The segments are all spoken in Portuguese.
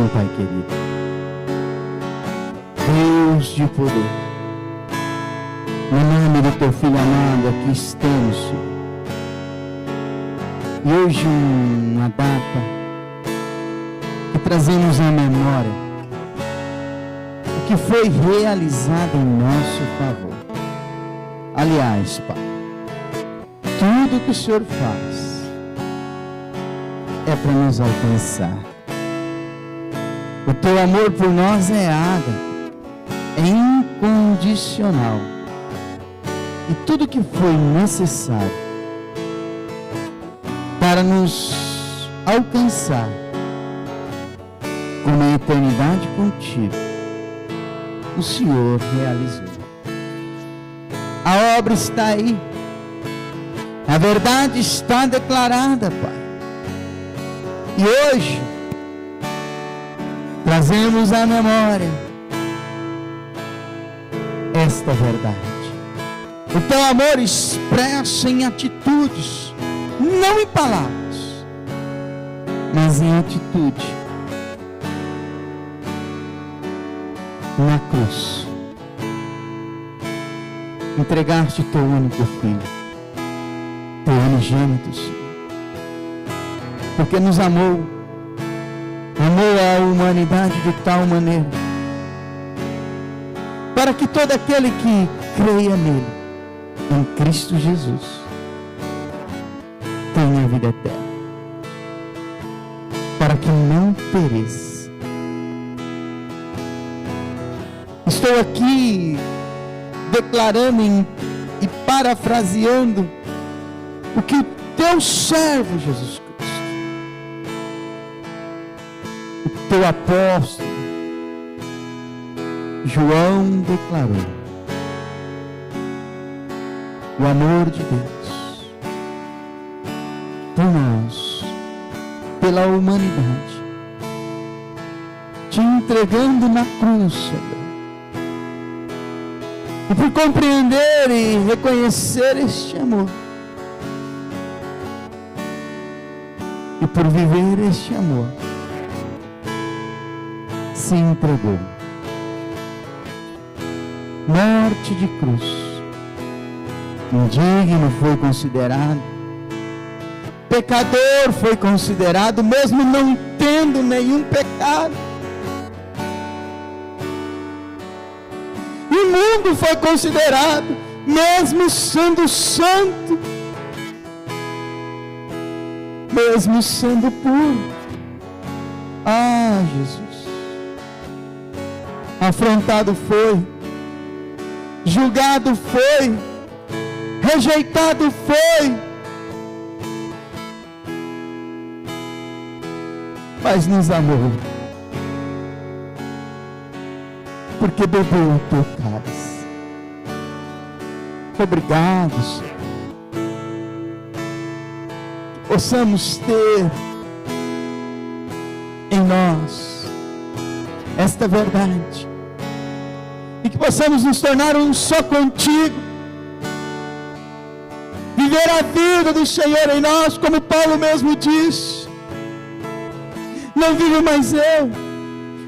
Sim, Pai querido. Deus de poder, no nome do Teu Filho amado, aqui estamos, Senhor. E hoje uma data que trazemos à memória o que foi realizado em nosso favor. Aliás, Pai, tudo que o Senhor faz é para nos alcançar. O Teu amor por nós é ágape, é incondicional. E tudo que foi necessário para nos alcançar com uma eternidade contigo, o Senhor realizou. A obra está aí, a verdade está declarada, Pai. E hoje trazemos à memória esta verdade. O Teu amor expresso em atitudes, não em palavras, mas em atitude. Na cruz, entregaste Teu único Filho, Teu unigênito, Senhor, porque nos amou a humanidade de tal maneira, para que todo aquele que creia nele, em Cristo Jesus, tenha vida eterna, para que não pereça. Estou aqui declarando e parafraseando o que o Teu servo Jesus Cristo, o Teu apóstolo João declarou: o amor de Deus por nós, pela humanidade, te entregando na cruz, Senhor. E por compreender e reconhecer este amor, e por viver este amor, se entregou. Morte de cruz, indigno foi considerado, pecador foi considerado, mesmo não tendo nenhum pecado. Imundo foi considerado, mesmo sendo santo, mesmo sendo puro. Ah, Jesus, afrontado foi, julgado foi, rejeitado foi, mas nos amou, porque bebeu o Teu cálice. Obrigado, Senhor, que possamos ter em nós esta verdade, e que possamos nos tornar um só contigo, viver a vida do Senhor em nós, como Paulo mesmo disse: não vivo mais eu,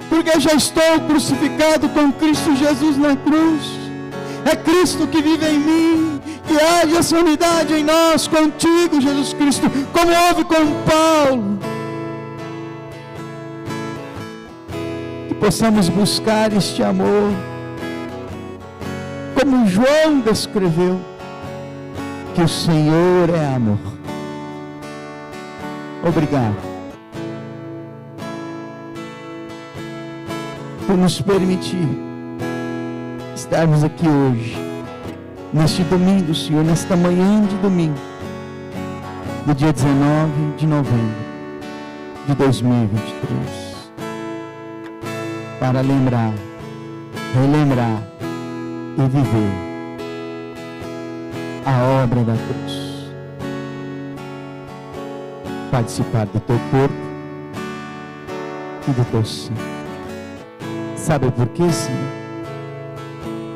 porque já estou crucificado com Cristo Jesus na cruz. É Cristo que vive em mim, que haja essa unidade em nós contigo, Jesus Cristo, como houve com Paulo. Que possamos buscar este amor, como João descreveu, que o Senhor é amor. Obrigado por nos permitir estarmos aqui hoje, neste domingo, Senhor, nesta manhã de domingo, do dia 19 de novembro de 2023, para lembrar, relembrar e viver a obra da cruz, participar do Teu corpo e do Teu sangue. Sabe por quê, Senhor?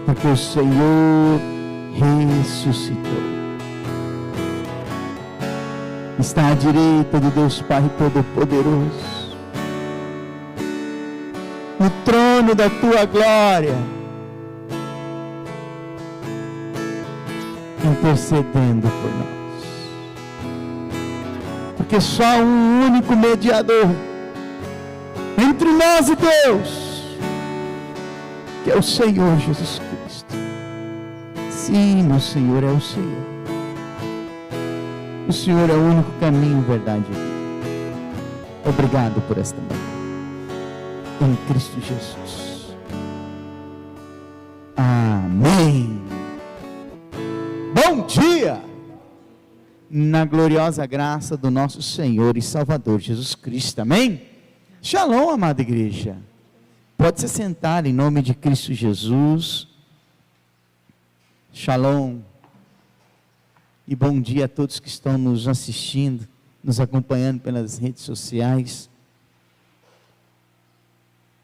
Porque o Senhor ressuscitou. Está à direita de Deus Pai Todo-Poderoso. no trono da tua glória, intercedendo por nós, porque só um único mediador entre nós e Deus, que é o Senhor Jesus Cristo. Sim, meu Senhor, é o Senhor. O Senhor é o único caminho, verdade e vida. Obrigado por esta manhã, em Cristo Jesus. Amém. Bom dia, na gloriosa graça do nosso Senhor e Salvador Jesus Cristo, amém? Shalom, amada igreja, pode se sentar em nome de Cristo Jesus. Shalom, e bom dia a todos que estão nos assistindo, nos acompanhando pelas redes sociais.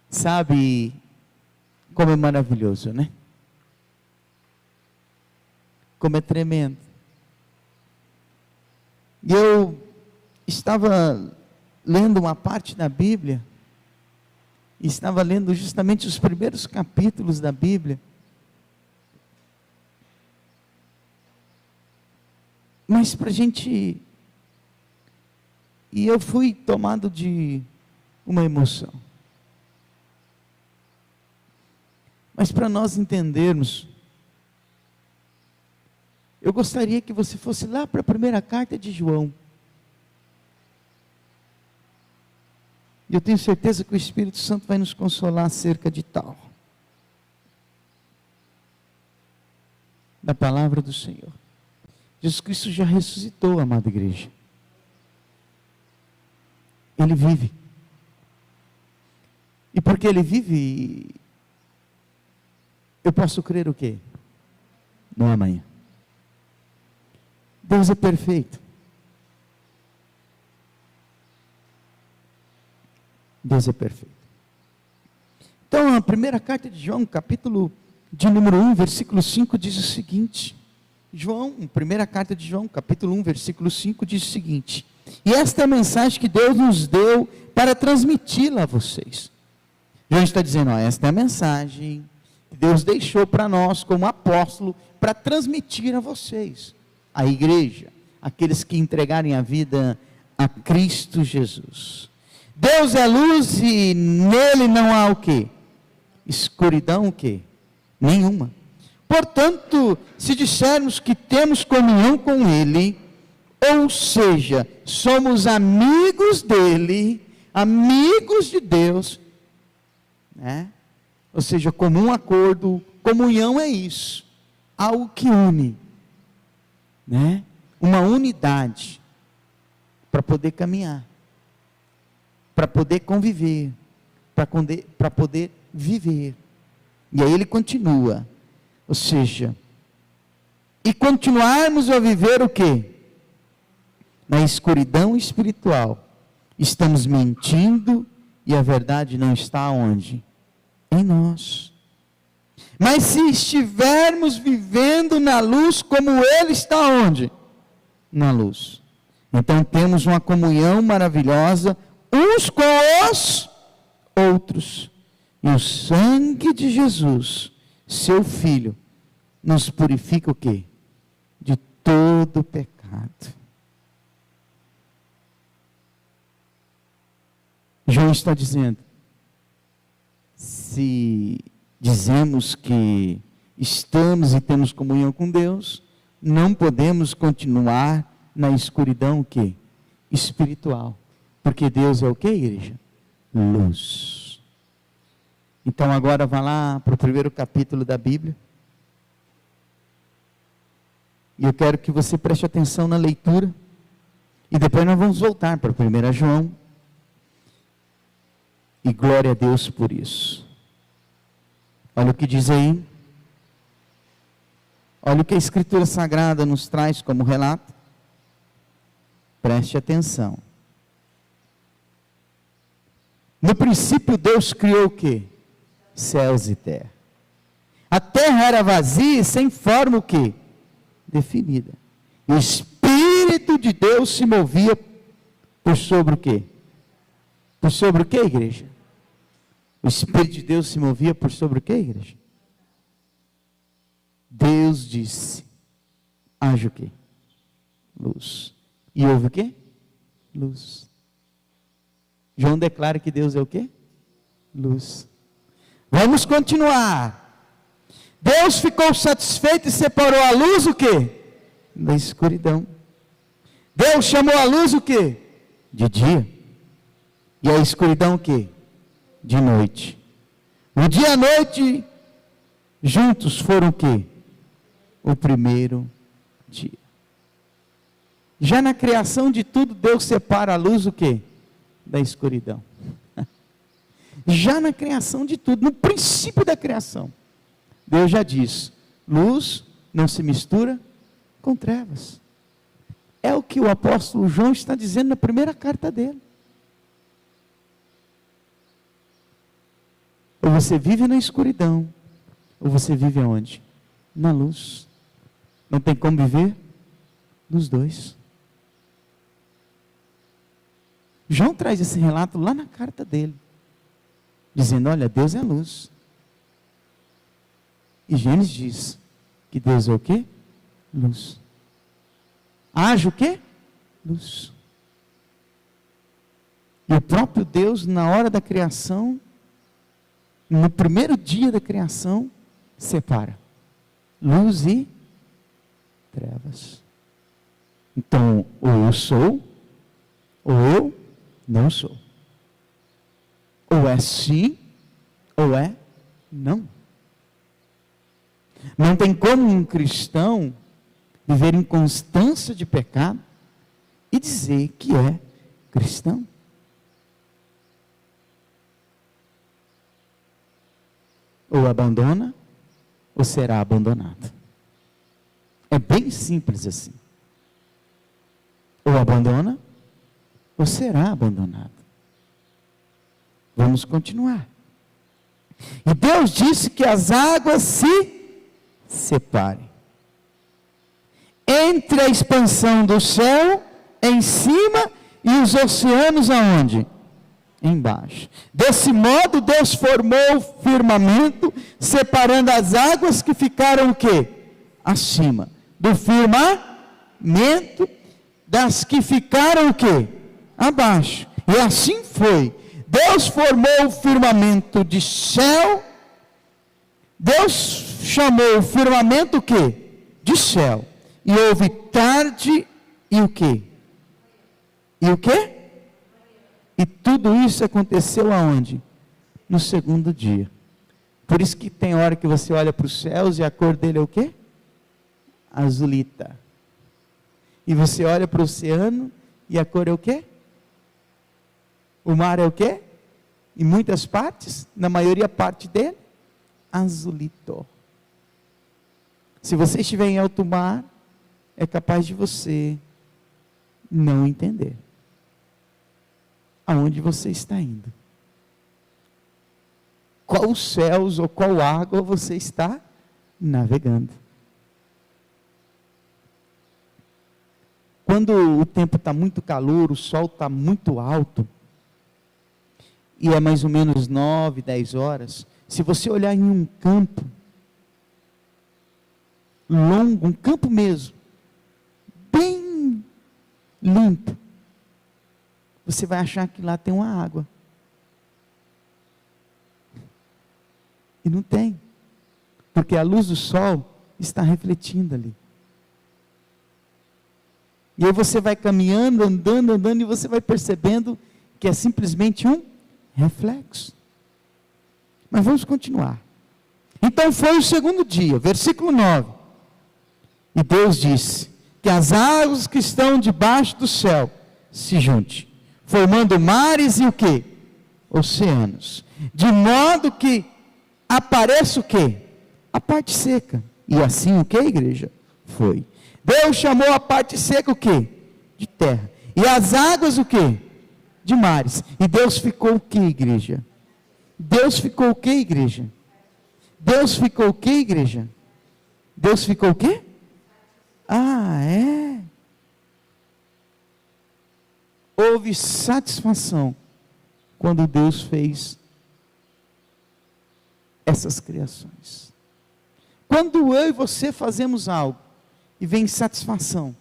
Sabe como é maravilhoso, né? Como é tremendo. E eu estava lendo uma parte da Bíblia, e estava lendo justamente os primeiros capítulos da Bíblia, mas para a gente, e eu fui tomado de uma emoção, mas para nós entendermos, eu gostaria que você fosse lá para a primeira carta de João. E eu tenho certeza que o Espírito Santo vai nos consolar acerca de tal. Da palavra do Senhor. Jesus Cristo já ressuscitou, amada igreja. Ele vive. E porque Ele vive, eu posso crer o quê? No amanhã. Deus é perfeito. Deus é perfeito. Então, a primeira carta de João, capítulo de número 1, versículo 5, diz o seguinte. João, primeira carta de João, capítulo 1, versículo 5, diz o seguinte: e esta é a mensagem que Deus nos deu para transmiti-la a vocês. João está dizendo, esta é a mensagem que Deus deixou para nós, como apóstolo, para transmitir a vocês, a igreja, aqueles que entregarem a vida a Cristo Jesus. Deus é luz e nele não há o quê? Escuridão o quê? Nenhuma. Portanto, se dissermos que temos comunhão com Ele, ou seja, somos amigos dEle, amigos de Deus, né? Ou seja, comum acordo, comunhão é isso, algo que une, né? Uma unidade, para poder caminhar, para poder conviver, para poder viver. E aí ele continua, ou seja, e continuarmos a viver o quê? Na escuridão espiritual, estamos mentindo e a verdade não está onde? Em nós. Mas se estivermos vivendo na luz, como Ele está onde? Na luz. Então temos uma comunhão maravilhosa uns com os outros. E o sangue de Jesus, seu Filho, nos purifica o quê? De todo pecado. João está dizendo, se dizemos que estamos e temos comunhão com Deus, não podemos continuar na escuridão o quê? Espiritual. Porque Deus é o quê, igreja? Luz. Então agora vá lá para o primeiro capítulo da Bíblia. E eu quero que você preste atenção na leitura. E depois nós vamos voltar para 1 João. E glória a Deus por isso. Olha o que diz aí. Olha o que a Escritura Sagrada nos traz como relato. Preste atenção. No princípio Deus criou o quê? Céus e terra. A terra era vazia e sem forma o quê? Definida. E o Espírito de Deus se movia por sobre o quê? Por sobre o quê, igreja? O O Espírito de Deus se movia por sobre o que, igreja? Deus disse, haja o quê? Luz. E houve o quê? Luz. João declara que Deus é o quê? Luz. Vamos continuar. Deus ficou satisfeito e separou a luz o quê? Da escuridão. Deus chamou a luz o quê? De dia. E a escuridão o quê? De noite. O dia e a noite juntos foram o quê? O primeiro dia. Já na criação de tudo, Deus separa a luz o quê? Da escuridão. Já na criação de tudo, no princípio da criação, Deus já diz, luz não se mistura com trevas. É o que o apóstolo João está dizendo na primeira carta dele. Ou você vive na escuridão, ou você vive aonde? Na luz. Não tem como viver nos dois. João traz esse relato lá na carta dele, dizendo, olha, Deus é luz. E Gênesis diz que Deus é o quê? Luz. Haja o quê? Luz. E o próprio Deus, na hora da criação, no primeiro dia da criação, separa luz e trevas. Então, ou eu sou, ou eu não sou. Ou é sim, ou é não. Não tem como um cristão viver em constância de pecado e dizer que é cristão. Ou abandona, ou será abandonado. É bem simples assim. Ou abandona, ou será abandonado. Vamos continuar. E Deus disse que as águas se separem entre a expansão do céu em cima e os oceanos aonde? Embaixo. Desse modo Deus formou o firmamento, separando as águas que ficaram o quê? Acima do firmamento, das que ficaram o quê? Abaixo. E assim foi. Deus formou o firmamento de céu. Deus chamou o firmamento o quê? De céu. E houve tarde e o quê? E o quê? E tudo isso aconteceu aonde? No segundo dia. Por isso que tem hora que você olha para os céus e a cor dele é o quê? Azulita. E você olha para o oceano e a cor é o quê? O mar é o quê? Em muitas partes, na maioria parte dele, azulito. Se você estiver em alto mar, é capaz de você não entender aonde você está indo. Qual céus ou qual água você está navegando. Quando o tempo está muito calor, o sol está muito alto, e é mais ou menos 9, 10 horas, se você olhar em um campo longo, um campo mesmo, bem limpo, você vai achar que lá tem uma água. E não tem, porque a luz do sol está refletindo ali. E aí você vai caminhando, andando, e você vai percebendo que é simplesmente um reflexo. Mas vamos continuar. Então foi o segundo dia, versículo 9. E Deus disse que as águas que estão debaixo do céu se juntem, formando mares e o quê? Oceanos. De modo que apareça o quê? A parte seca. E assim o que, igreja? Foi. Deus chamou a parte seca o quê? De terra. E as águas o quê? De mares. E Deus ficou o quê, igreja? Deus ficou o quê, igreja? Deus ficou o quê, igreja? Deus ficou o quê? Ah, é? Houve satisfação quando Deus fez essas criações. Quando eu e você fazemos algo e vem satisfação,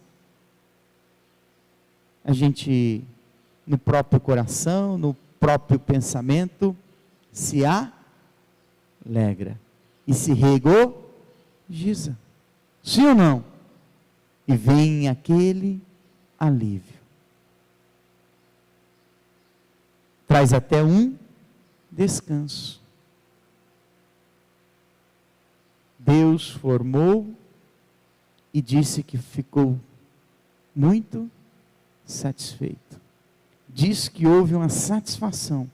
a gente, no próprio coração, no próprio pensamento, se alegra e se regozija. Sim ou não? E vem aquele alívio. Traz até um descanso. Deus formou e disse que ficou muito satisfeito. Diz que houve uma satisfação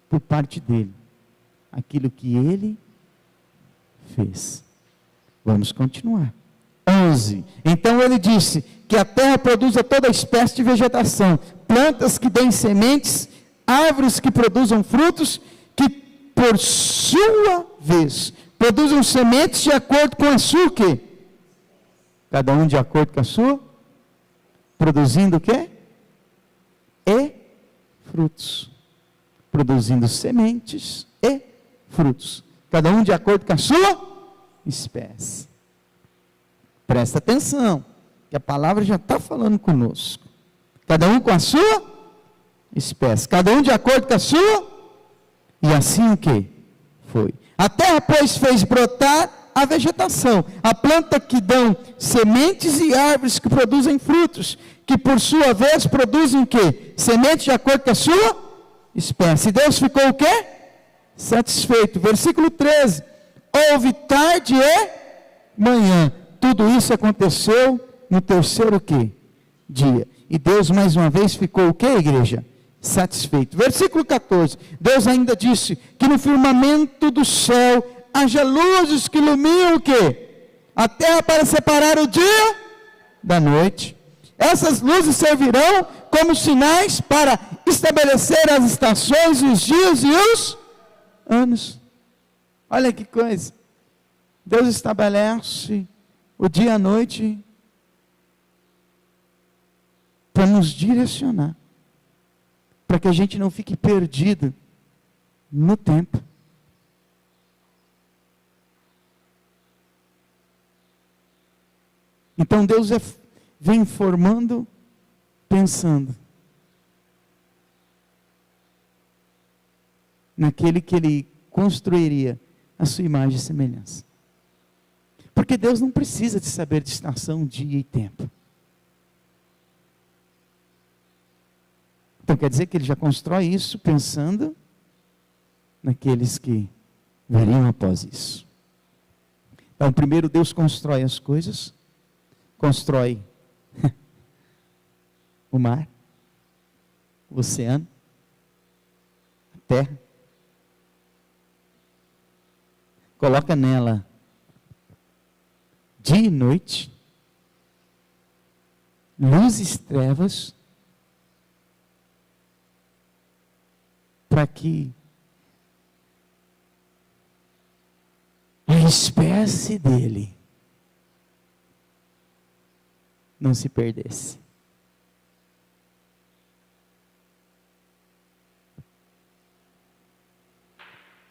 por parte dele, aquilo que ele fez. Vamos continuar. 11. Então ele disse que a terra produza toda espécie de vegetação, plantas que deem sementes, árvores que produzam frutos, que por sua vez produzam sementes de acordo com a sua o quê? Cada um de acordo com a sua, produzindo o quê? E frutos. Produzindo sementes e frutos. Cada um de acordo com a sua espécie. Presta atenção, que a palavra já está falando conosco. Cada um com a sua espécie. Cada um de acordo com a sua. E assim o que? Foi. A terra, pois, fez brotar a vegetação, a planta que dão sementes e árvores que produzem frutos, que por sua vez produzem o quê? Sementes de acordo com a sua espécie. E Deus ficou o quê? Satisfeito. Versículo 13. Houve tarde e manhã. Tudo isso aconteceu no terceiro o quê? Dia. E Deus mais uma vez ficou o quê, igreja? Satisfeito. Versículo 14. Deus ainda disse que no firmamento do céu haja luzes que iluminam o quê? A terra para separar o dia da noite. Essas luzes servirão como sinais para estabelecer as estações, os dias e os anos. Olha que coisa. Deus estabelece o dia e a noite para nos direcionar, para que a gente não fique perdido no tempo. Então Deus vem formando, pensando naquele que Ele construiria a sua imagem e semelhança. Porque Deus não precisa de saber de estação, dia e tempo. Então quer dizer que Ele já constrói isso pensando naqueles que viriam após isso. Então primeiro Deus constrói as coisas, constrói o mar, o oceano, a terra, coloca nela dia e noite, luzes e trevas, para que a espécie dele não se perdesse.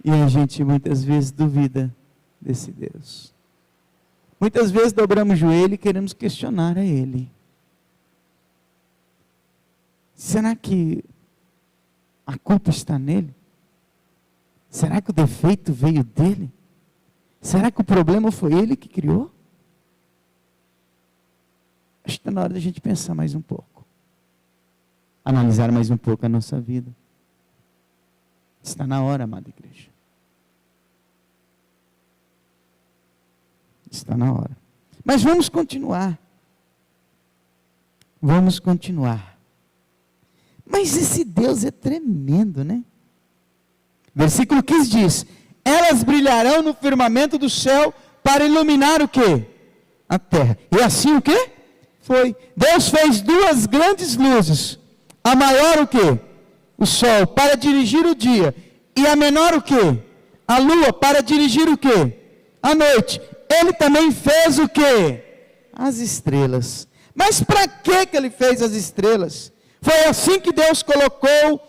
E a gente muitas vezes duvida desse Deus. Muitas vezes dobramos o joelho e queremos questionar a Ele. Será que a culpa está nele? Será que o defeito veio dele? Será que o problema foi ele que criou? Acho que está na hora da gente pensar mais um pouco. Analisar mais um pouco a nossa vida. Está na hora, amada igreja. Está na hora. Mas vamos continuar. Vamos continuar. Mas esse Deus é tremendo, né? Versículo 15 diz: elas brilharão no firmamento do céu para iluminar o quê? A terra. E assim o quê? Foi. Deus fez duas grandes luzes. A maior o quê? O sol, para dirigir o dia. E a menor o quê? A lua, para dirigir o quê? A noite. Ele também fez o quê? As estrelas. Mas para que ele fez as estrelas? Foi assim que Deus colocou.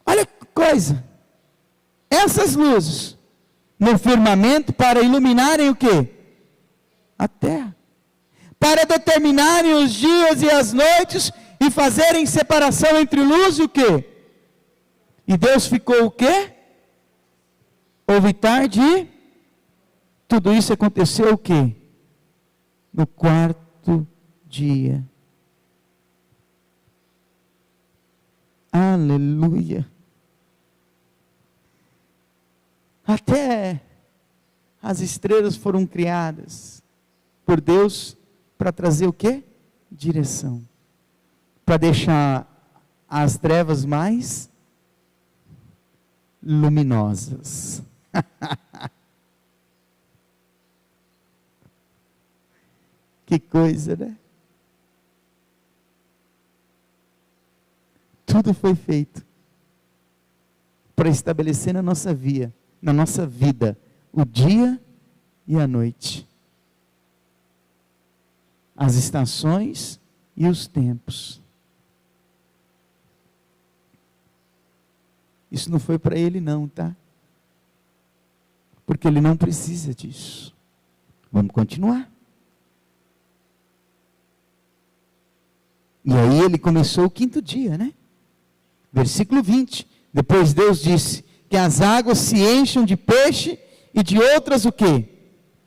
Olha que coisa. essas luzes no firmamento para iluminarem o quê? A terra. Para determinarem os dias e as noites e fazerem separação entre luz e o quê? E Deus ficou o quê? Houve tarde e tudo isso aconteceu o quê? No quarto dia. Aleluia. Até as estrelas foram criadas por Deus para trazer o quê? Direção. Para deixar as trevas mais luminosas. Que coisa, né? Tudo foi feito para estabelecer na nossa vida, o dia e a noite, as estações e os tempos. Isso não foi para ele não, tá? Porque ele não precisa disso. Vamos continuar. E aí ele começou o quinto dia, né? Versículo 20. Depois Deus disse que as águas se encham de peixe e de outras o quê?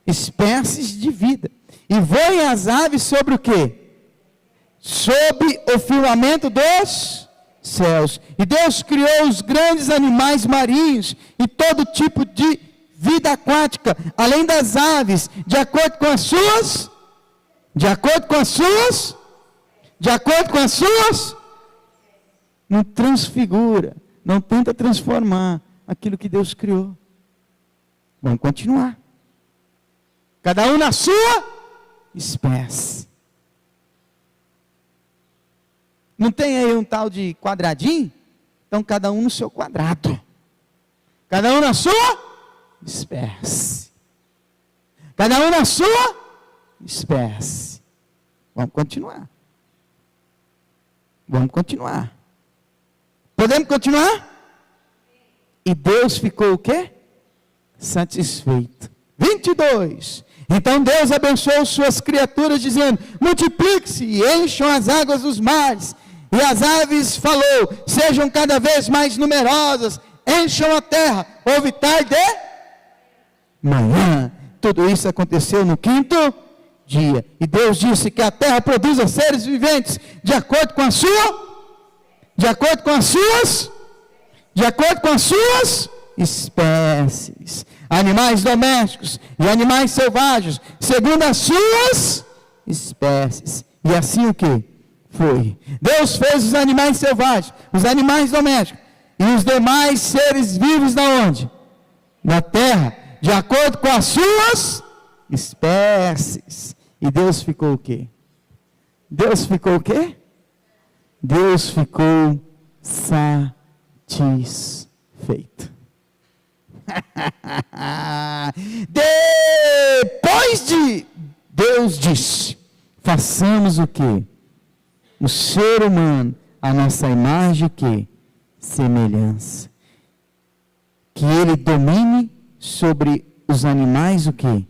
Espécies de vida. E voem as aves sobre o quê? Sobre o firmamento dos céus. E Deus criou os grandes animais marinhos e todo tipo de vida aquática, além das aves, de acordo com as suas, não transfigura, não tenta transformar aquilo que Deus criou. Vamos continuar. Cada um na sua espécie. Não tem aí um tal de quadradinho? Então cada um no seu quadrado. Cada um na sua espécie. Cada um na sua espécie. Vamos continuar. Vamos continuar. Podemos continuar? E Deus ficou o quê? Satisfeito. 22. Então Deus abençoou suas criaturas, dizendo: multiplique-se e encham as águas dos mares. E as aves falou: sejam cada vez mais numerosas, encham a terra. Houve tarde e manhã. Tudo isso aconteceu no quinto dia. E Deus disse que a terra produza seres viventes de acordo com as suas espécies, animais domésticos e animais selvagens, segundo as suas espécies. E assim o que? Foi. Deus fez os animais selvagens, os animais domésticos e os demais seres vivos da onde? Na terra, de acordo com as suas espécies. E Deus ficou o quê? Deus ficou o quê? Deus ficou satisfeito. Depois de Deus disse: façamos o quê? O ser humano, a nossa imagem o quê? Semelhança. Que ele domine sobre os animais o quê?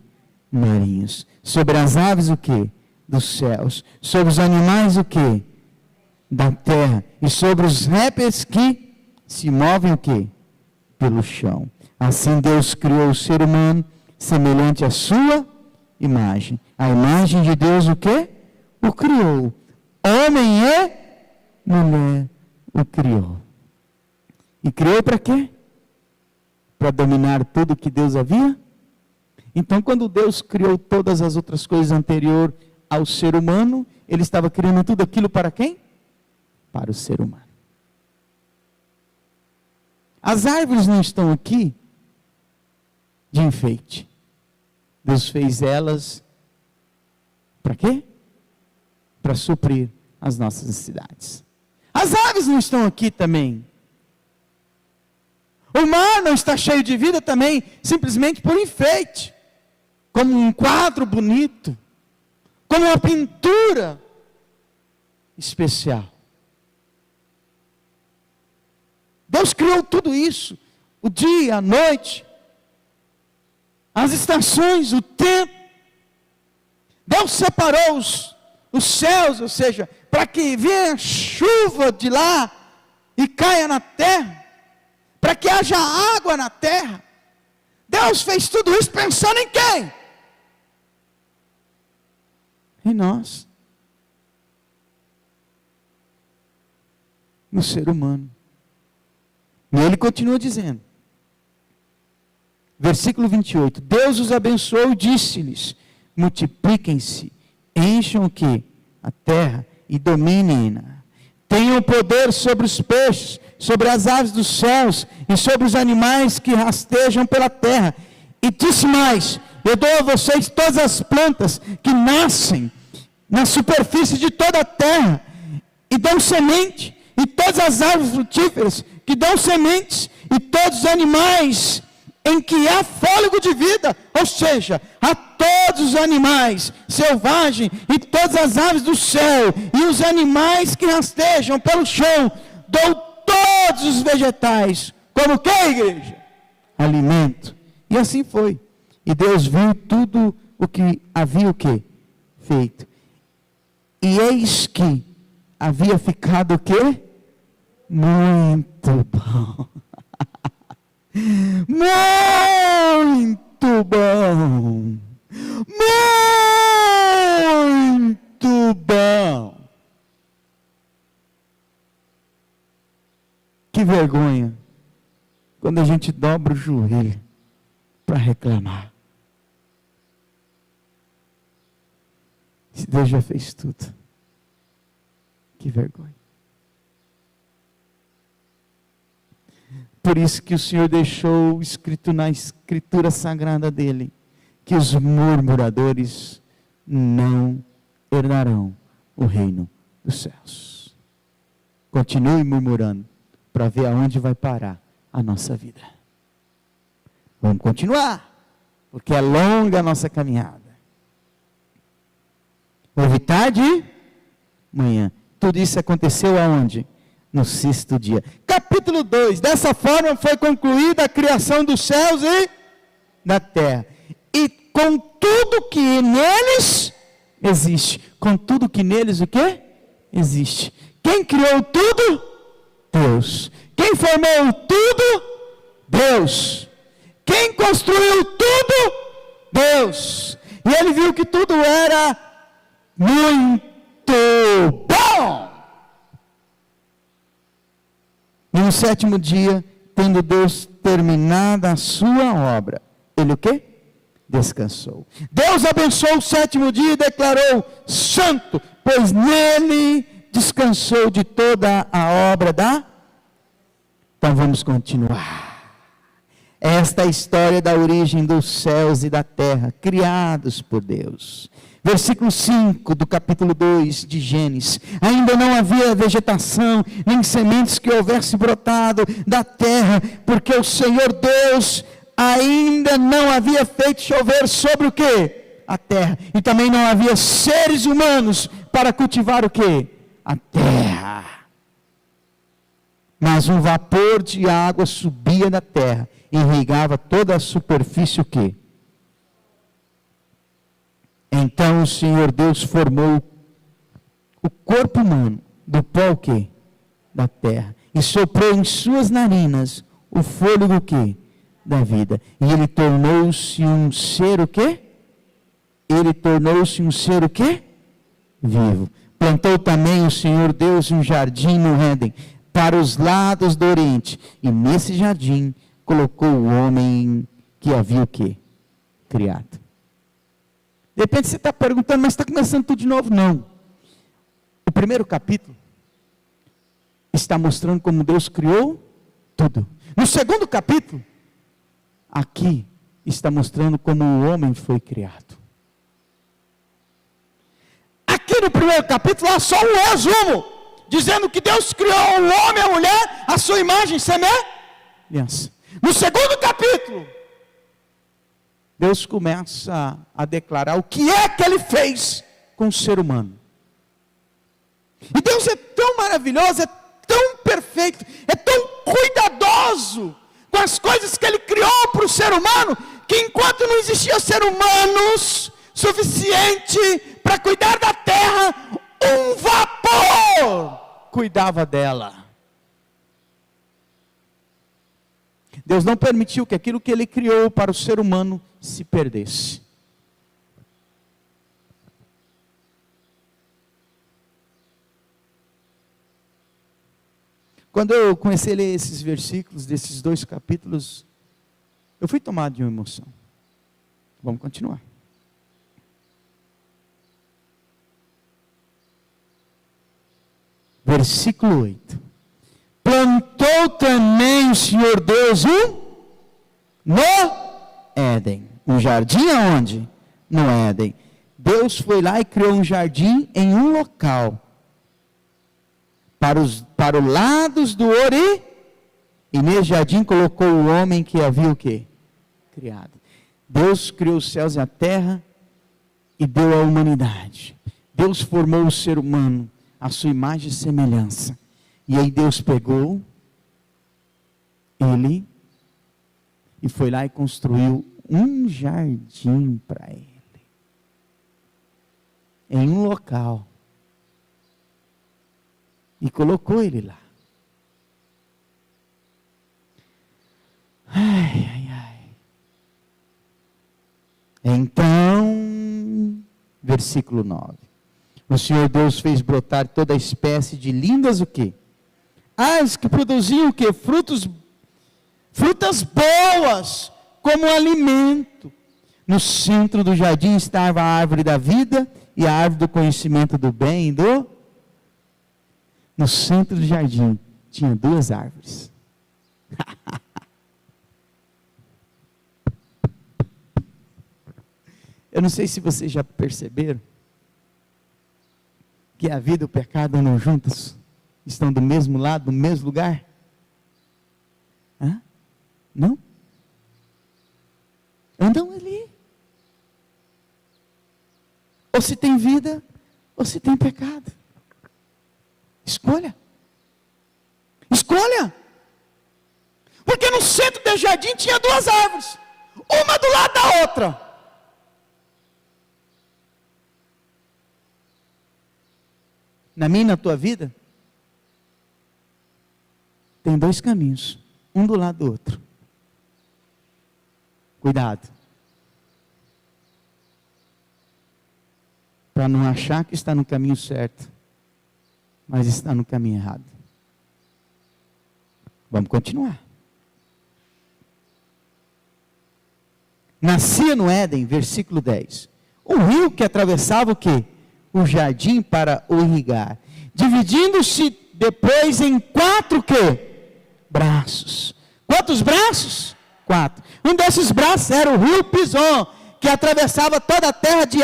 Marinhos. Sobre as aves o quê? Dos céus. Sobre os animais o quê? Da terra. E sobre os répteis que se movem o quê? Pelo chão. Assim Deus criou o ser humano semelhante à sua imagem. A imagem de Deus o quê? O criou. Homem e mulher o criou. E criou para quê? Para dominar tudo que Deus havia? Então, quando Deus criou todas as outras coisas anterior ao ser humano, Ele estava criando tudo aquilo para quem? Para o ser humano. As árvores não estão aqui de enfeite. Deus fez elas para quê? Para suprir as nossas necessidades. As aves não estão aqui também. O mar não está cheio de vida também, simplesmente por enfeite. Como um quadro bonito, como uma pintura especial. Deus criou tudo isso. o dia, a noite, as estações, o tempo. Deus separou os céus, ou seja, para que venha chuva de lá e caia na terra, para que haja água na terra. Deus fez tudo isso pensando em quem? Em nós, no ser humano. E ele continua dizendo, versículo 28, Deus os abençoou e disse-lhes, multipliquem-se, encham o quê? A terra e dominem-na. Tenham poder sobre os peixes, sobre as aves dos céus e sobre os animais que rastejam pela terra. E disse mais, eu dou a vocês todas as plantas que nascem na superfície de toda a terra e dão semente, e todas as árvores frutíferas que dão sementes, e todos os animais em que há fôlego de vida, ou seja, a todos os animais selvagens e todas as aves do céu e os animais que rastejam pelo chão, dou todos os vegetais, como que, igreja? Alimento. E assim foi. E Deus viu tudo o que havia o quê? Feito. E eis que havia ficado o quê? Muito bom. Muito bom. Muito bom. Que vergonha quando a gente dobra o joelho para reclamar. Se Deus já fez tudo. Que vergonha. Por isso que o Senhor deixou escrito na escritura sagrada dele, que os murmuradores não herdarão o reino dos céus. Continue murmurando, para ver aonde vai parar a nossa vida. Vamos continuar, porque é longa a nossa caminhada. Houve tarde, manhã. Tudo isso aconteceu aonde? No sexto dia. Capítulo 2. Dessa forma foi concluída a criação dos céus e da terra. E com tudo que neles existe. Com tudo que neles o quê? Existe. Quem criou tudo? Deus. Quem formou tudo? Deus. Quem construiu tudo? Deus. E ele viu que tudo era muito bom. E no sétimo dia, tendo Deus terminado a sua obra, ele o quê? Descansou. Deus abençoou o sétimo dia e declarou santo, pois nele descansou de toda a obra da... Então vamos continuar. Esta é a história da origem dos céus e da terra, criados por Deus. Versículo 5 do capítulo 2 de Gênesis. Ainda não havia vegetação, nem sementes que houvesse brotado da terra, porque o Senhor Deus ainda não havia feito chover sobre o quê? A terra. E também não havia seres humanos para cultivar o quê? A terra. Mas um vapor de água subia da terra, e irrigava toda a superfície o quê? Então o Senhor Deus formou o corpo humano do pó o quê? Da terra. E soprou em suas narinas o fôlego o quê? Da vida. E ele tornou-se um ser o quê? Ele tornou-se um ser o quê? Vivo. Plantou também o Senhor Deus um jardim no Éden, para os lados do Oriente. E nesse jardim colocou o homem que havia o quê? Criado. De repente você está perguntando, mas está começando tudo de novo? Não. O primeiro capítulo está mostrando como Deus criou tudo. No segundo capítulo, aqui está mostrando como o homem foi criado. Aqui no primeiro capítulo há só um resumo, dizendo que Deus criou o homem e a mulher, a sua imagem e semelhança. No segundo capítulo, Deus começa a declarar o que é que Ele fez com o ser humano. E Deus é tão maravilhoso, é tão perfeito, é tão cuidadoso com com as coisas que Ele criou para o ser humano, que enquanto não existia ser humanos suficiente para cuidar da terra, um vapor cuidava dela. Deus não permitiu que aquilo que Ele criou para o ser humano se perdesse. Quando eu comecei a ler esses versículos desses 2 capítulos, eu fui tomado de uma emoção. Vamos continuar. Versículo 8. Plantou também o Senhor Deus no Éden. Um jardim aonde? No Éden. Deus foi lá e criou um jardim em um local. Para os lados do Ori. E nesse jardim colocou o homem que havia o quê? Criado. Deus criou os céus e a terra e deu a humanidade. Deus formou o ser humano à sua imagem e semelhança. E aí Deus pegou ele e foi lá e construiu um jardim para ele. Em um local. E colocou ele lá. Ai, ai, ai. Então, versículo 9. O Senhor Deus fez brotar toda espécie de lindas o quê? As que produziam o quê? Frutas boas, como alimento. No centro do jardim estava a árvore da vida e a árvore do conhecimento do bem e do... No centro do jardim tinha 2 árvores. Eu não sei se vocês já perceberam que a vida e o pecado andam juntos, estão do mesmo lado, no mesmo lugar. Hã? Não? Andam ali. Ou se tem vida, ou se tem pecado. Escolha. Escolha. Porque no centro do jardim tinha 2 árvores. Uma do lado da outra. Na minha e na tua vida, tem 2 caminhos. Um do lado do outro. Cuidado. Para não achar que está no caminho certo, mas está no caminho errado. Vamos continuar. Nascia no Éden, versículo 10. Um rio que atravessava o quê? O jardim para o irrigar. Dividindo-se depois em 4 quê? Braços. Quantos braços? 4. Um desses braços era o rio Pison, que atravessava toda a terra de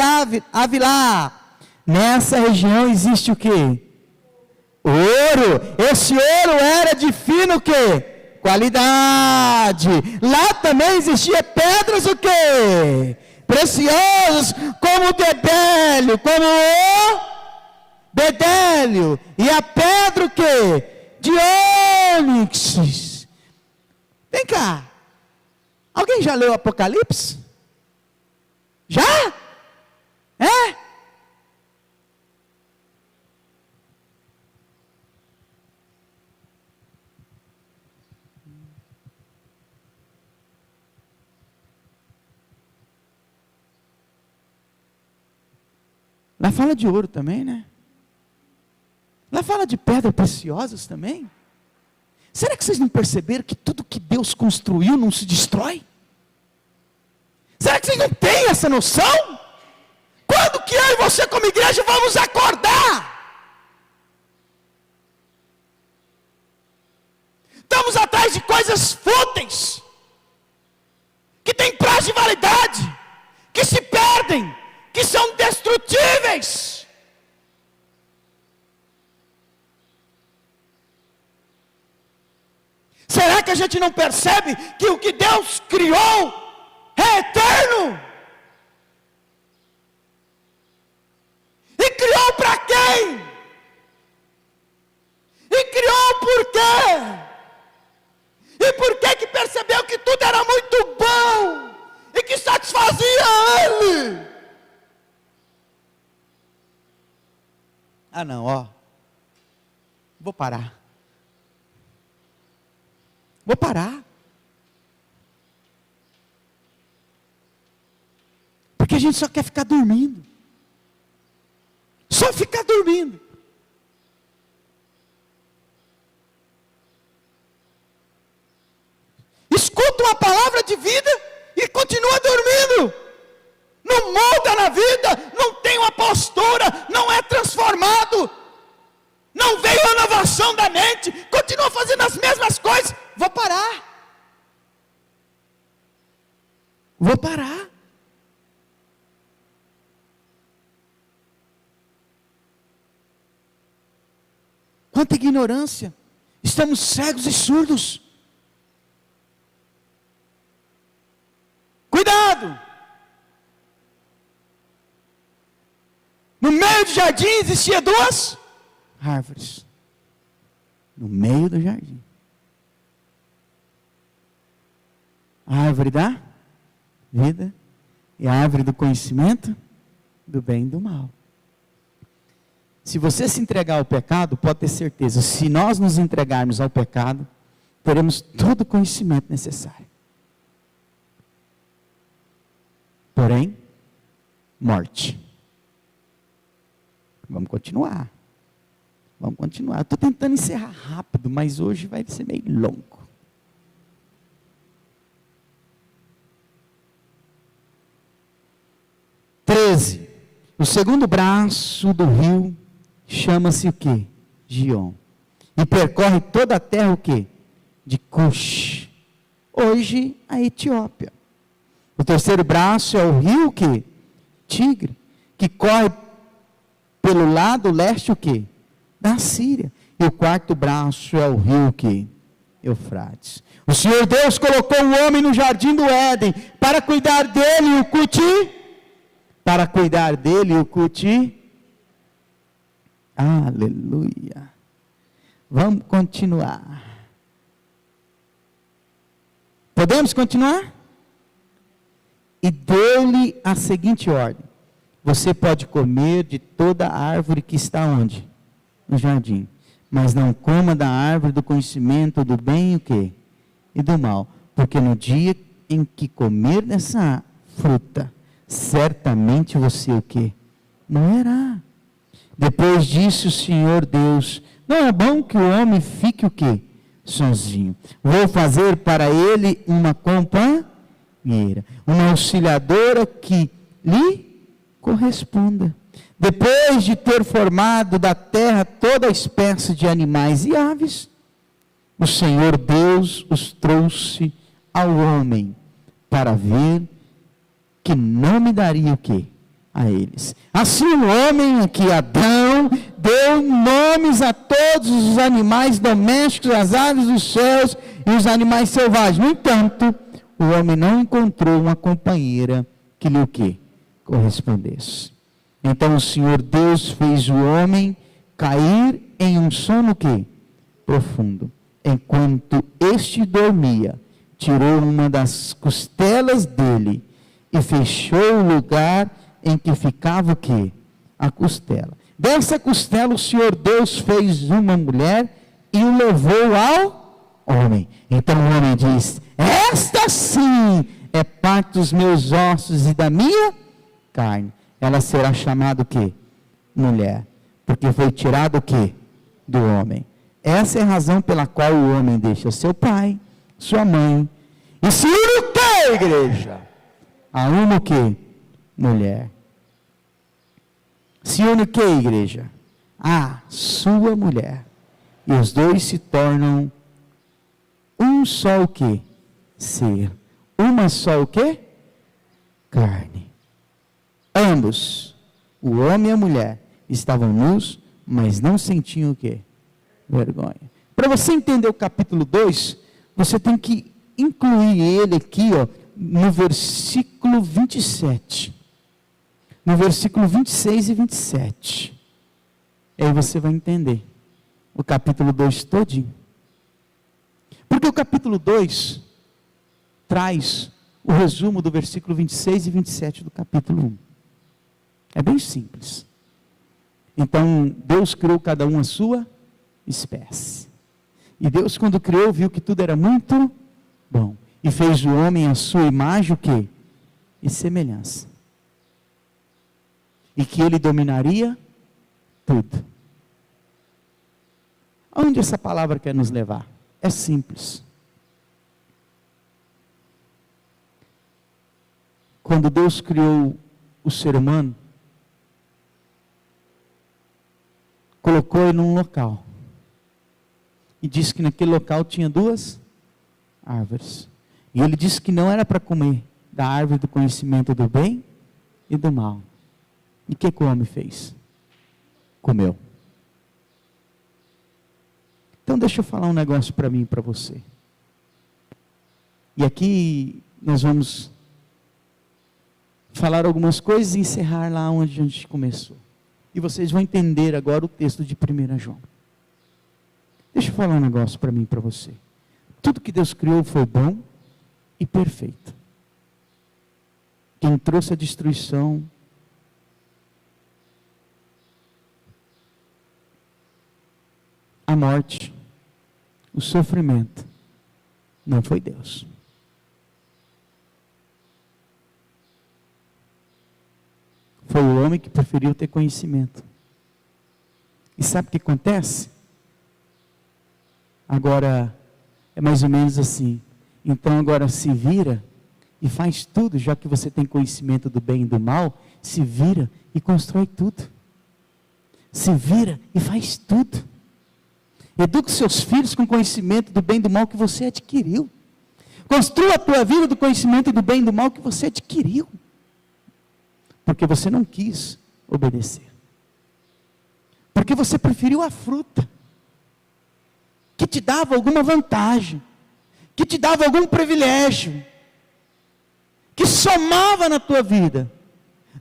Havilá. Nessa região existe o quê? Ouro. Esse ouro era de fino o quê? Qualidade. Lá também existia pedras o quê? Preciosas, como o bedélio, como o bedélio. E a pedra o quê? De ônix. Vem cá. Alguém já leu Apocalipse? Já? É? Lá fala de ouro também, né? Lá fala de pedras preciosas também. Será que vocês não perceberam que tudo que Deus construiu não se destrói? Será que vocês não têm essa noção? Quando que eu e você como igreja vamos acordar? Estamos atrás de coisas fúteis, que têm prazo de validade, que se perdem, que são destrutíveis. Será que a gente não percebe que o que Deus criou é eterno? E criou para quem? E criou por quê? E por que percebeu Ah não, ó, vou parar. Vou parar. Porque a gente só quer ficar dormindo. Só ficar dormindo. Escuta uma palavra de vida e continua dormindo. Não muda na vida, não tem uma postura, não é transformado. Não veio a inovação da mente, continua fazendo as mesmas coisas. Vou parar. Vou parar. Quanta ignorância. Estamos cegos e surdos. Cuidado. No meio do jardim existia duas árvores. No meio do jardim. A árvore da vida e a árvore do conhecimento do bem e do mal. Se você se entregar ao pecado, pode ter certeza, se nós nos entregarmos ao pecado, teremos todo o conhecimento necessário. Porém, morte. Vamos continuar. Vamos continuar. Estou tentando encerrar rápido, mas hoje vai ser meio longo. O segundo braço do rio chama-se o quê? Gion. E percorre toda a terra o quê? De Cush. Hoje a Etiópia. O terceiro braço é o rio o quê? Tigre. Que corre pelo lado leste o quê? Da Síria. E o quarto braço é o rio o quê? Eufrates. O Senhor Deus colocou o homem no jardim do Éden para cuidar dele e o cultivar. Para cuidar dele e o cultivar. Aleluia. Vamos continuar. Podemos continuar? E deu-lhe a seguinte ordem: você pode comer de toda a árvore que está onde? No jardim. Mas não coma da árvore do conhecimento do bem e o quê? E do mal. Porque no dia em que comer dessa fruta, certamente você o quê? Morrerá. Depois disse o Senhor Deus: não é bom que o homem fique o quê? Sozinho. Vou fazer para ele uma companheira, uma auxiliadora que lhe corresponda. Depois de ter formado da terra toda espécie de animais e aves, o Senhor Deus os trouxe ao homem para ver que nome daria o quê? A eles. Assim o homem, aqui Adão, deu nomes a todos os animais domésticos, as aves dos céus e os animais selvagens. No entanto, o homem não encontrou uma companheira que lhe o quê? Correspondesse. Então o Senhor Deus fez o homem cair em um sono o quê? Profundo. Enquanto este dormia, tirou uma das costelas dele e fechou o lugar em que ficava o quê? A costela. Dessa costela o Senhor Deus fez uma mulher e o levou ao homem. Então o homem diz: esta sim é parte dos meus ossos e da minha carne. Ela será chamada o quê? Mulher. Porque foi tirado o quê? Do homem. Essa é a razão pela qual o homem deixa seu pai, sua mãe, e se une o quê, igreja? A uma o quê? Mulher. Se une o quê, igreja? A sua mulher. E os dois se tornam um só o quê? Ser. Uma só o quê? Carne. Ambos, o homem e a mulher, estavam nus, mas não sentiam o quê? Vergonha. Para você entender o capítulo 2, você tem que incluir ele aqui, ó, no versículo 27. No versículo 26 e 27. Aí você vai entender o capítulo 2 todinho. Porque o capítulo 2 traz o resumo do versículo 26 e 27 do capítulo 1. É bem simples. Então, Deus criou cada um a sua espécie. E Deus, quando criou, viu que tudo era muito bom. E fez o homem à sua imagem o quê? E semelhança. E que ele dominaria tudo. Aonde essa palavra quer nos levar? É simples. Quando Deus criou o ser humano, colocou ele num local. E disse que naquele local tinha 2 árvores. E ele disse que não era para comer da árvore do conhecimento do bem e do mal. E o que o homem fez? Comeu. Então deixa eu falar um negócio para mim e para você. E aqui nós vamos falar algumas coisas e encerrar lá onde a gente começou. E vocês vão entender agora o texto de 1 João. Deixa eu falar um negócio para mim e para você. Tudo que Deus criou foi bom e perfeito. Quem trouxe a destruição, a morte, o sofrimento, não foi Deus. Foi o homem que preferiu ter conhecimento. E sabe o que acontece? Agora, é mais ou menos assim. Então agora se vira e faz tudo, já que você tem conhecimento do bem e do mal, se vira e constrói tudo. Se vira e faz tudo. Eduque seus filhos com conhecimento do bem e do mal que você adquiriu. Construa a tua vida do conhecimento do bem e do mal que você adquiriu. Porque você não quis obedecer. Porque você preferiu a fruta, que te dava alguma vantagem, que te dava algum privilégio, que somava na tua vida,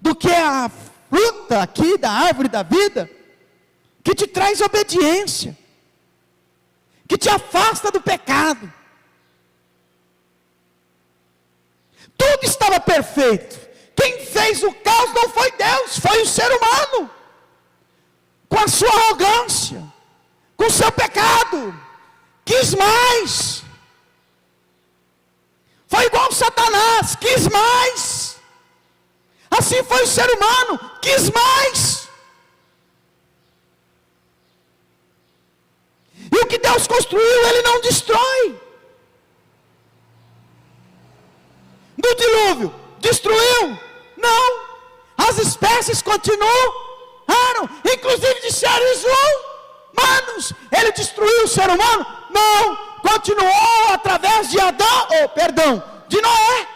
do que a fruta aqui da árvore da vida, que te traz obediência, que te afasta do pecado. Tudo estava perfeito. Quem fez o caos não foi Deus, foi o ser humano, com a sua arrogância, com o seu pecado, quis mais, foi igual Satanás, quis mais, assim foi o ser humano, quis mais, e o que Deus construiu, Ele não destrói. No dilúvio, destruiu? Não, as espécies continuaram, inclusive de seres humanos. Ele destruiu o ser humano? Não, continuou através de de Noé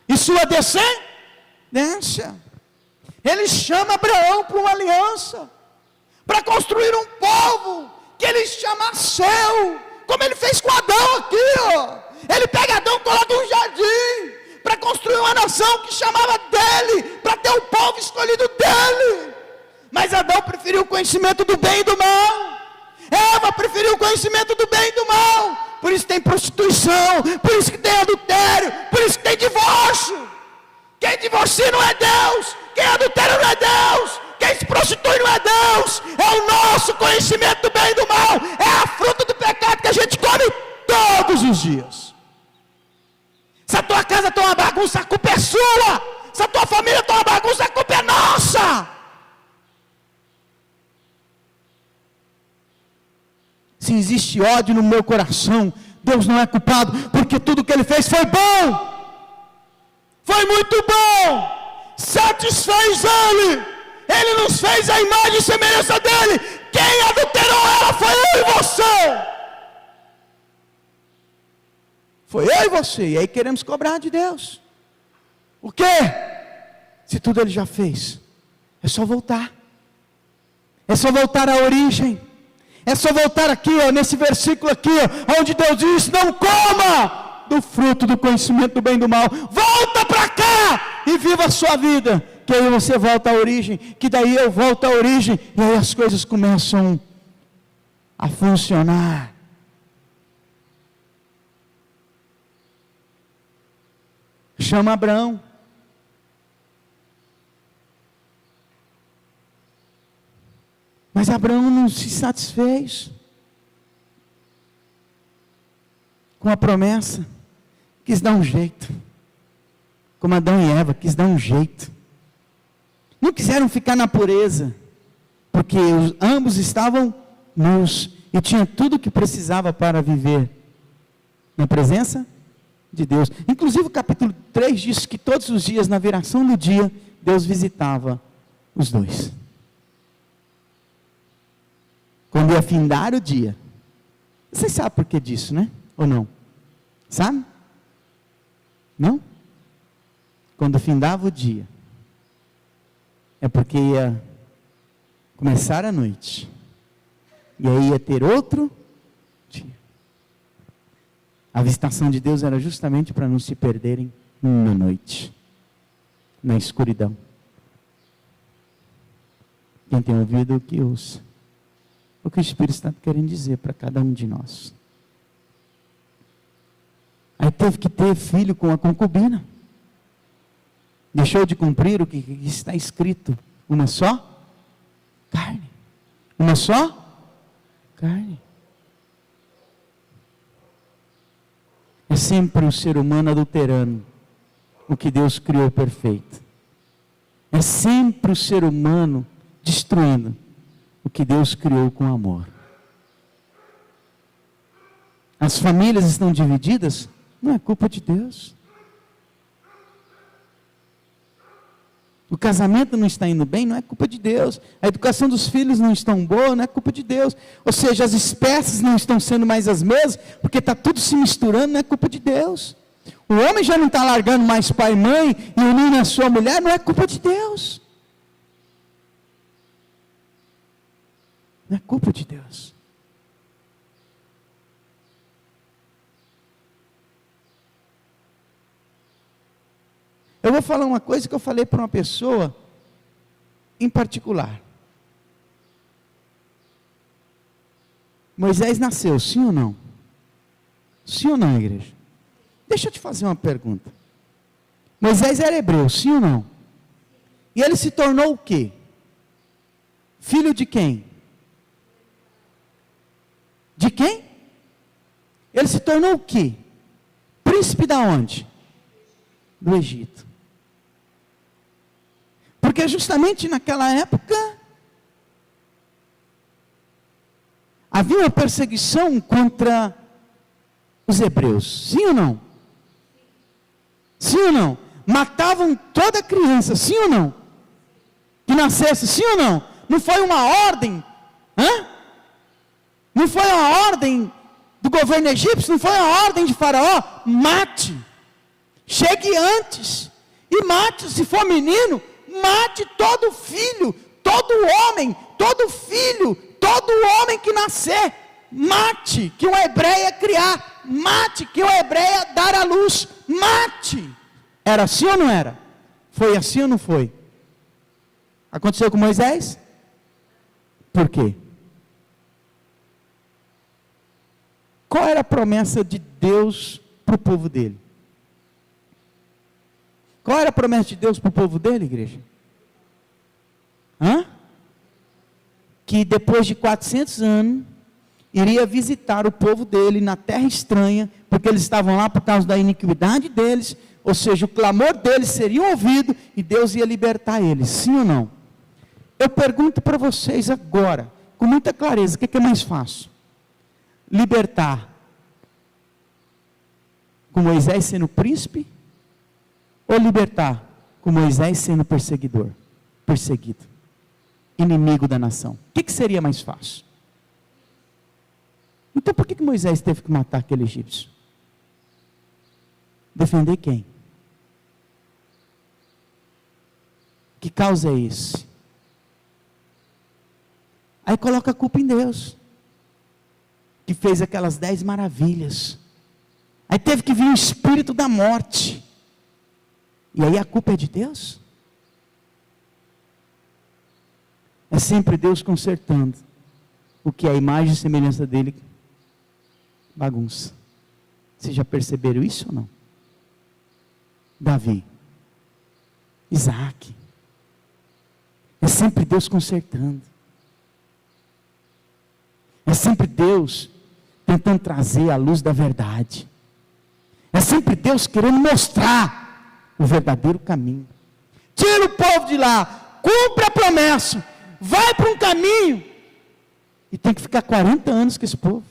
e sua descendência. Ele chama Abraão para uma aliança, para construir um povo que ele chama seu, como ele fez com Adão aqui, ó. Ele pega Adão, coloca um jardim, para construir uma nação que chamava dele, para ter um povo escolhido dele. Mas Adão preferiu o conhecimento do bem e do mal. Eva preferiu o conhecimento do bem e do mal. Por isso tem prostituição, por isso que tem adultério, por isso que tem divórcio. Quem divorcia não é Deus, quem adultera não é Deus, quem se prostitui não é Deus. É o nosso conhecimento do bem e do mal, é a fruta do pecado que a gente come todos os dias. Se a tua casa está uma bagunça, a culpa é sua. Se a tua família está uma bagunça, a culpa é nossa. Se existe ódio no meu coração, Deus não é culpado, porque tudo que Ele fez foi bom. Foi muito bom. Satisfez Ele. Ele nos fez a imagem e semelhança dEle. Quem adulterou ela foi eu e você. Foi eu e você. E aí queremos cobrar de Deus. O quê? Se tudo Ele já fez, é só voltar. É só voltar à origem. É só voltar aqui, ó, nesse versículo aqui, ó, onde Deus diz: não coma do fruto do conhecimento do bem e do mal. Volta para cá e viva a sua vida. Que aí você volta à origem, que daí eu volto à origem, e aí as coisas começam a funcionar. Chama Abraão. Mas Abraão não se satisfez com a promessa, quis dar um jeito, como Adão e Eva, quis dar um jeito, não quiseram ficar na pureza, porque ambos estavam nus, e tinha tudo o que precisava para viver na presença de Deus. Inclusive o capítulo 3 diz que todos os dias, na viração do dia, Deus visitava os dois. Quando ia findar o dia. Vocês sabem por que disso, né? Ou não? Sabe? Não? Quando findava o dia, é porque ia começar a noite, e aí ia ter outro dia. A visitação de Deus era justamente para não se perderem na noite, na escuridão. Quem tem ouvido, que ouça o que o Espírito está querendo dizer para cada um de nós. Aí teve que ter filho com a concubina. Deixou de cumprir o que está escrito: uma só carne. Uma só carne. É sempre o ser humano adulterando o que Deus criou perfeito. É sempre o ser humano destruindo o que Deus criou com amor. As famílias estão divididas, não é culpa de Deus. O casamento não está indo bem, não é culpa de Deus. A educação dos filhos não estão boa, não é culpa de Deus. Ou seja, as espécies não estão sendo mais as mesmas, porque está tudo se misturando, não é culpa de Deus. O homem já não está largando mais pai e mãe e unindo a sua mulher, não é culpa de Deus. Não é culpa de Deus. Eu vou falar uma coisa que eu falei para uma pessoa em particular. Moisés nasceu, sim ou não? Sim ou não, igreja? Deixa eu te fazer uma pergunta. Moisés era hebreu, sim ou não? E ele se tornou o quê? Filho de quem? De quem? Ele se tornou o quê? Príncipe da onde? Do Egito. Porque justamente naquela época havia uma perseguição contra os hebreus, sim ou não? Sim ou não? Matavam toda criança, sim ou não? Que nascesse, sim ou não? Não foi uma ordem, não foi a ordem do governo egípcio, não foi a ordem de Faraó: mate, chegue antes e mate. Se for menino, mate todo filho, todo homem, todo filho, todo homem que nascer, mate, que uma hebreia criar, mate, que uma hebreia dar à luz, mate. Era assim ou não era? Foi assim ou não foi? Aconteceu com Moisés? Por quê? Qual era a promessa de Deus para o povo dele? Qual era a promessa de Deus para o povo dele, igreja? Que depois de 400 anos, iria visitar o povo dele na terra estranha, porque eles estavam lá por causa da iniquidade deles, ou seja, o clamor deles seria ouvido, e Deus ia libertar eles, sim ou não? Eu pergunto para vocês agora, com muita clareza, o que é mais fácil? Libertar com Moisés sendo príncipe, ou libertar com Moisés sendo perseguido, inimigo da nação? O que seria mais fácil? Então por que Moisés teve que matar aquele egípcio? Defender quem? Que causa é esse? Aí coloca a culpa em Deus, que fez aquelas 10 maravilhas. Aí teve que vir o espírito da morte. E aí a culpa é de Deus? É sempre Deus consertando o que a imagem e semelhança dele bagunça. Vocês já perceberam isso ou não? Davi, Isaac, é sempre Deus consertando. É sempre Deus tentando trazer a luz da verdade. É sempre Deus querendo mostrar o verdadeiro caminho. Tira o povo de lá, cumpre a promessa, vai para um caminho, e tem que ficar 40 anos com esse povo.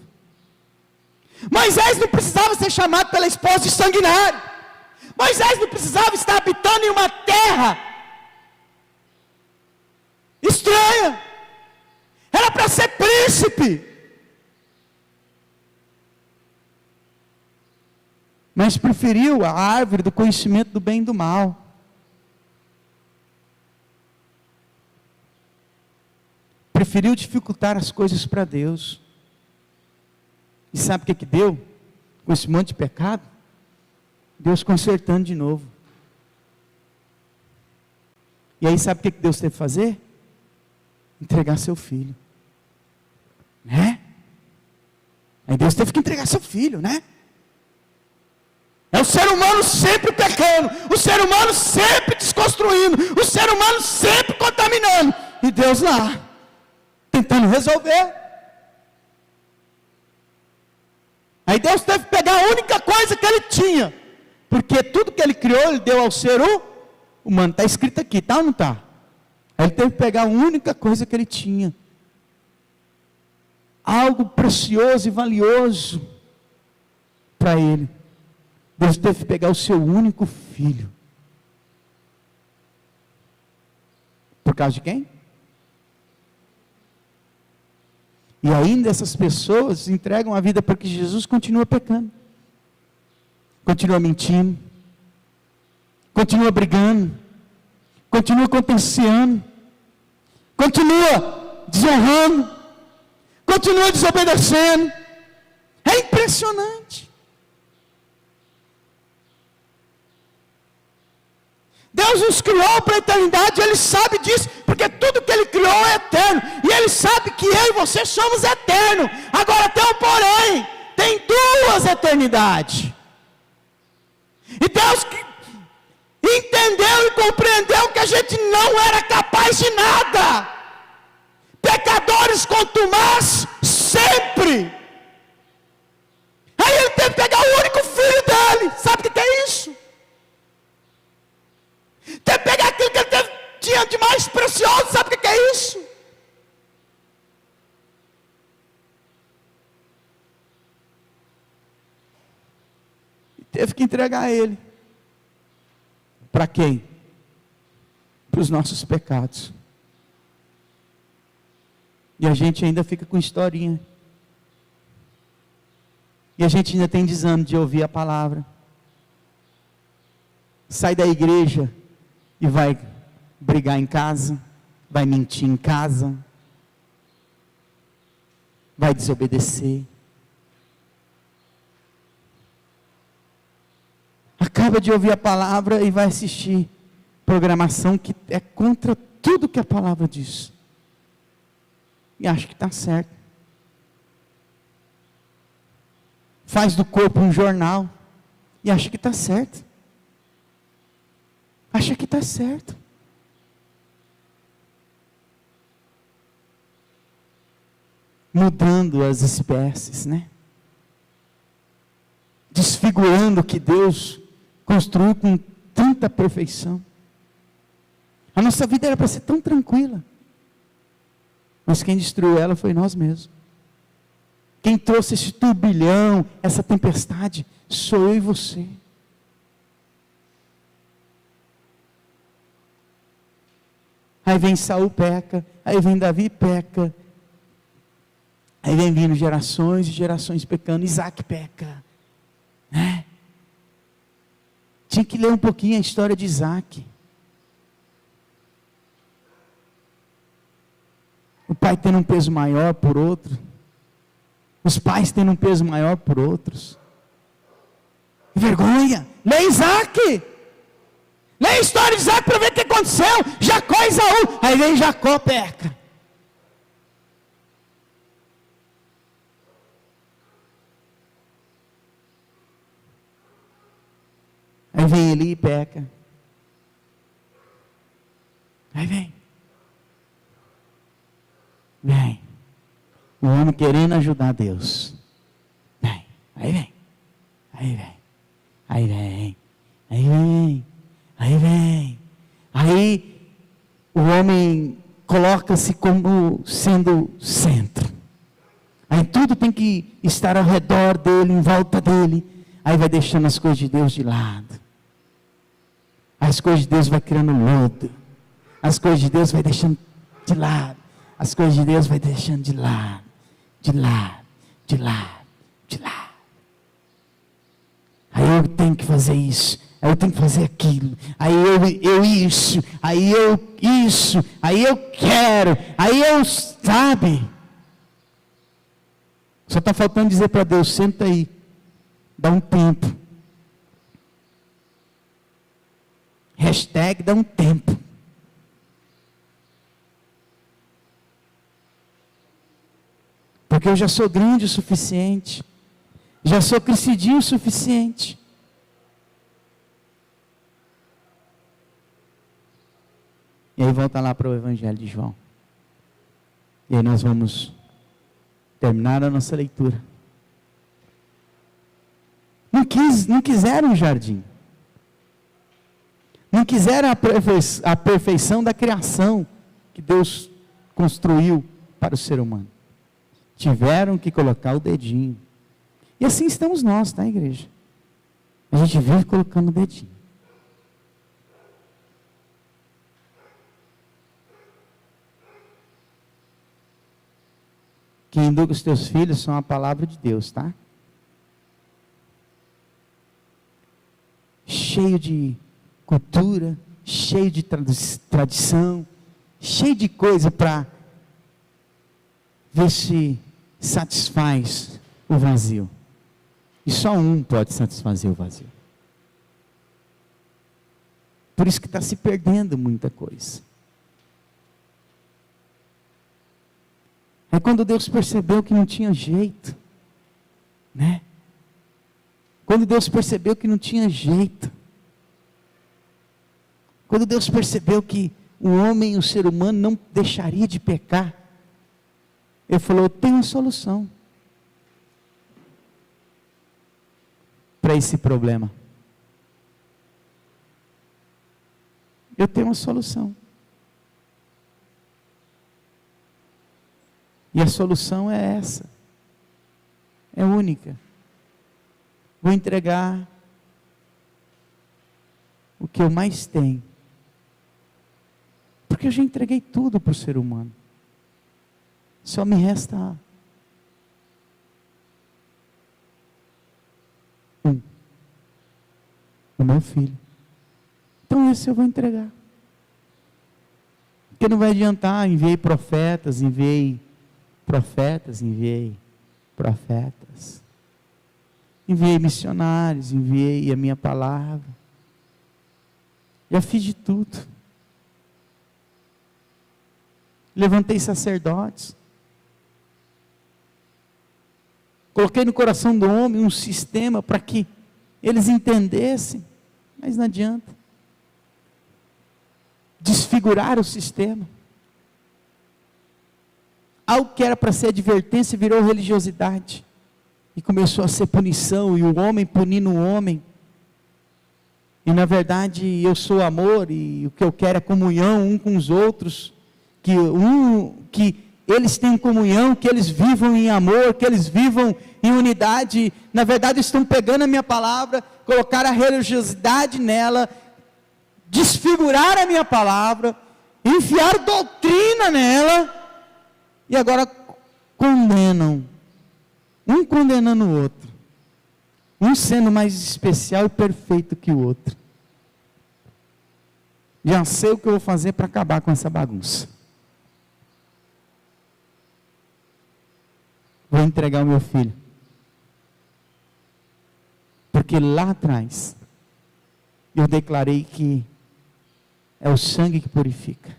Moisés não precisava ser chamado pela esposa de sanguinário. Moisés não precisava estar habitando em uma terra estranha. Era para ser príncipe. Mas preferiu a árvore do conhecimento do bem e do mal. Preferiu dificultar as coisas para Deus. E sabe o que deu? Com esse monte de pecado? Deus consertando de novo. E aí sabe o que Deus teve que fazer? Entregar seu filho. Né? Aí Deus teve que entregar seu filho, né? É o ser humano sempre pecando, o ser humano sempre desconstruindo, o ser humano sempre contaminando, e Deus lá, tentando resolver. Aí Deus teve que pegar a única coisa que Ele tinha, porque tudo que Ele criou, Ele deu ao ser humano. Está escrito aqui, tá ou não está? Aí Ele teve que pegar a única coisa que Ele tinha, algo precioso e valioso para Ele. Deus teve que pegar o seu único filho. Por causa de quem? E ainda essas pessoas entregam a vida porque Jesus continua pecando, continua mentindo, continua brigando, continua contenciando, continua desonrando, continua desobedecendo. É impressionante. Deus nos criou para a eternidade, Ele sabe disso, porque tudo que Ele criou é eterno, e Ele sabe que eu e você somos eternos. Agora tem um porém, tem duas eternidades, e Deus entendeu e compreendeu que a gente não era capaz de nada, pecadores contumaz sempre. Aí Ele teve que pegar o único filho dele. Sabe o que é isso? Tem que pegar aquilo que Ele tinha de mais precioso. Sabe o que é isso? E teve que entregar a Ele. Para quem? Para os nossos pecados. E a gente ainda fica com historinha. E a gente ainda tem desânimo de ouvir a palavra. Sai da igreja e vai brigar em casa, vai mentir em casa, vai desobedecer. Acaba de ouvir a palavra e vai assistir programação que é contra tudo que a palavra diz. E acha que está certo. Faz do corpo um jornal e acha que está certo. Acha que está certo. Mudando as espécies, né? Desfigurando o que Deus construiu com tanta perfeição. A nossa vida era para ser tão tranquila, mas quem destruiu ela foi nós mesmos. Quem trouxe esse turbilhão, essa tempestade, sou eu e você. Aí vem Saul, peca. Aí vem Davi, peca. Aí vem vindo gerações e gerações pecando. Isaac peca, né? Tinha que ler um pouquinho a história de Isaac. O pai tendo um peso maior por outro. Os pais tendo um peso maior por outros. Que vergonha! Lê Isaac! Lê a história de Isaac para ver o que aconteceu. Jacó e Esaú. Aí vem Jacó, peca. Aí vem Eli e peca. Aí vem. O homem homem querendo ajudar Deus. Aí vem. Aí o homem coloca-se como sendo centro. Aí tudo tem que estar ao redor dele, em volta dele. Aí vai deixando as coisas de Deus de lado. As coisas de Deus vai criando lodo. As coisas de Deus vai deixando de lado. As coisas de Deus vai deixando de lado. Aí eu tenho que fazer isso. Aí eu tenho que fazer aquilo. Aí eu isso. Aí eu isso. Aí eu quero. Aí eu, sabe? Só está faltando dizer para Deus, senta aí. Dá um tempo. Hashtag dá um tempo. Porque eu já sou grande o suficiente. Já sou crescidinho o suficiente. E aí volta lá para o Evangelho de João. E aí nós vamos terminar a nossa leitura. Não quiseram o jardim. Não quiseram a perfeição da criação que Deus construiu para o ser humano. Tiveram que colocar o dedinho. E assim estamos nós, tá, igreja? A gente vive colocando o dedinho. Quem educa os teus filhos são a palavra de Deus, tá? Cheio de cultura, cheio de tradição, cheio de coisa para ver se satisfaz o vazio. E só um pode satisfazer o vazio. Por isso que está se perdendo muita coisa. É quando Deus percebeu que não tinha jeito, né? Quando Deus percebeu que não tinha jeito. Quando Deus percebeu que o homem, o ser humano, não deixaria de pecar, Ele falou, tem uma solução para esse problema. Eu tenho uma solução. E a solução é essa. É única. Vou entregar o que eu mais tenho. Porque eu já entreguei tudo para o ser humano. Só me resta o meu filho. Então esse eu vou entregar. Porque não vai adiantar, enviei profetas. Enviei missionários, enviei a minha palavra. Já fiz de tudo. Levantei sacerdotes. Coloquei no coração do homem um sistema para que eles entendessem, mas não adianta. Desfigurar o sistema. Algo que era para ser advertência virou religiosidade. E começou a ser punição, e o homem punindo o homem. E na verdade eu sou amor, e o que eu quero é comunhão um com os outros. Que eles tenham comunhão, que eles vivam em amor, que eles vivam em unidade. Na verdade estão pegando a minha palavra, colocar a religiosidade nela, desfigurar a minha palavra, enfiar doutrina nela, e agora condenam, um condenando o outro, um sendo mais especial e perfeito que o outro. Já sei o que eu vou fazer para acabar com essa bagunça. Vou entregar o meu filho. Porque lá atrás, eu declarei que é o sangue que purifica.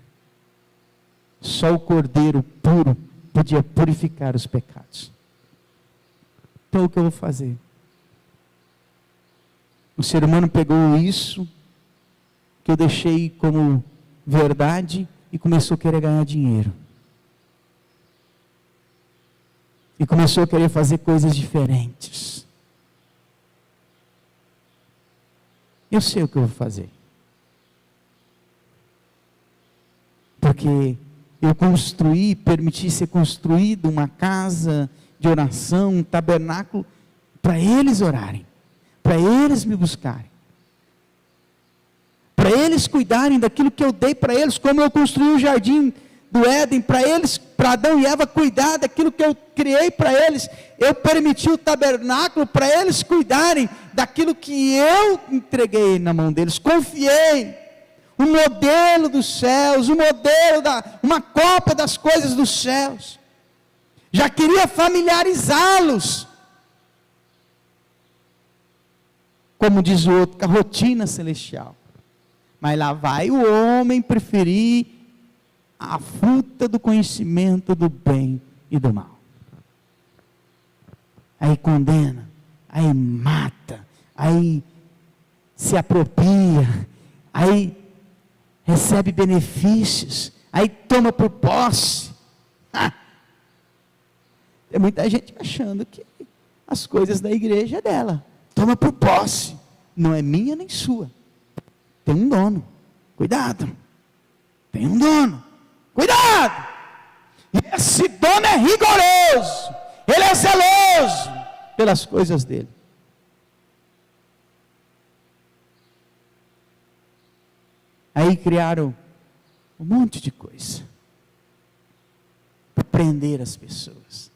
Só o Cordeiro puro podia purificar os pecados. Então o que eu vou fazer? O ser humano pegou isso, que eu deixei como verdade, e começou a querer ganhar dinheiro. e começou a querer fazer coisas diferentes. Eu sei o que eu vou fazer. Porque eu construí, permiti ser construído uma casa de oração, um tabernáculo, para eles orarem, para eles me buscarem, para eles cuidarem daquilo que eu dei para eles, como eu construí o jardim do Éden, para eles, para Adão e Eva cuidar daquilo que eu criei para eles. Eu permiti o tabernáculo para eles cuidarem daquilo que eu entreguei na mão deles, confiei. Um modelo dos céus, uma cópia das coisas dos céus. Já queria familiarizá-los, como diz o outro, com a rotina celestial. Mas lá vai o homem preferir a fruta do conhecimento do bem e do mal. Aí condena, aí mata, aí se apropria, aí recebe benefícios, aí toma por posse. Tem muita gente achando que as coisas da igreja é dela. Toma por posse. Não é minha nem sua. Tem um dono. Cuidado. Tem um dono. Cuidado. E esse dono é rigoroso. Ele é zeloso pelas coisas dele. Aí criaram um monte de coisa para prender as pessoas.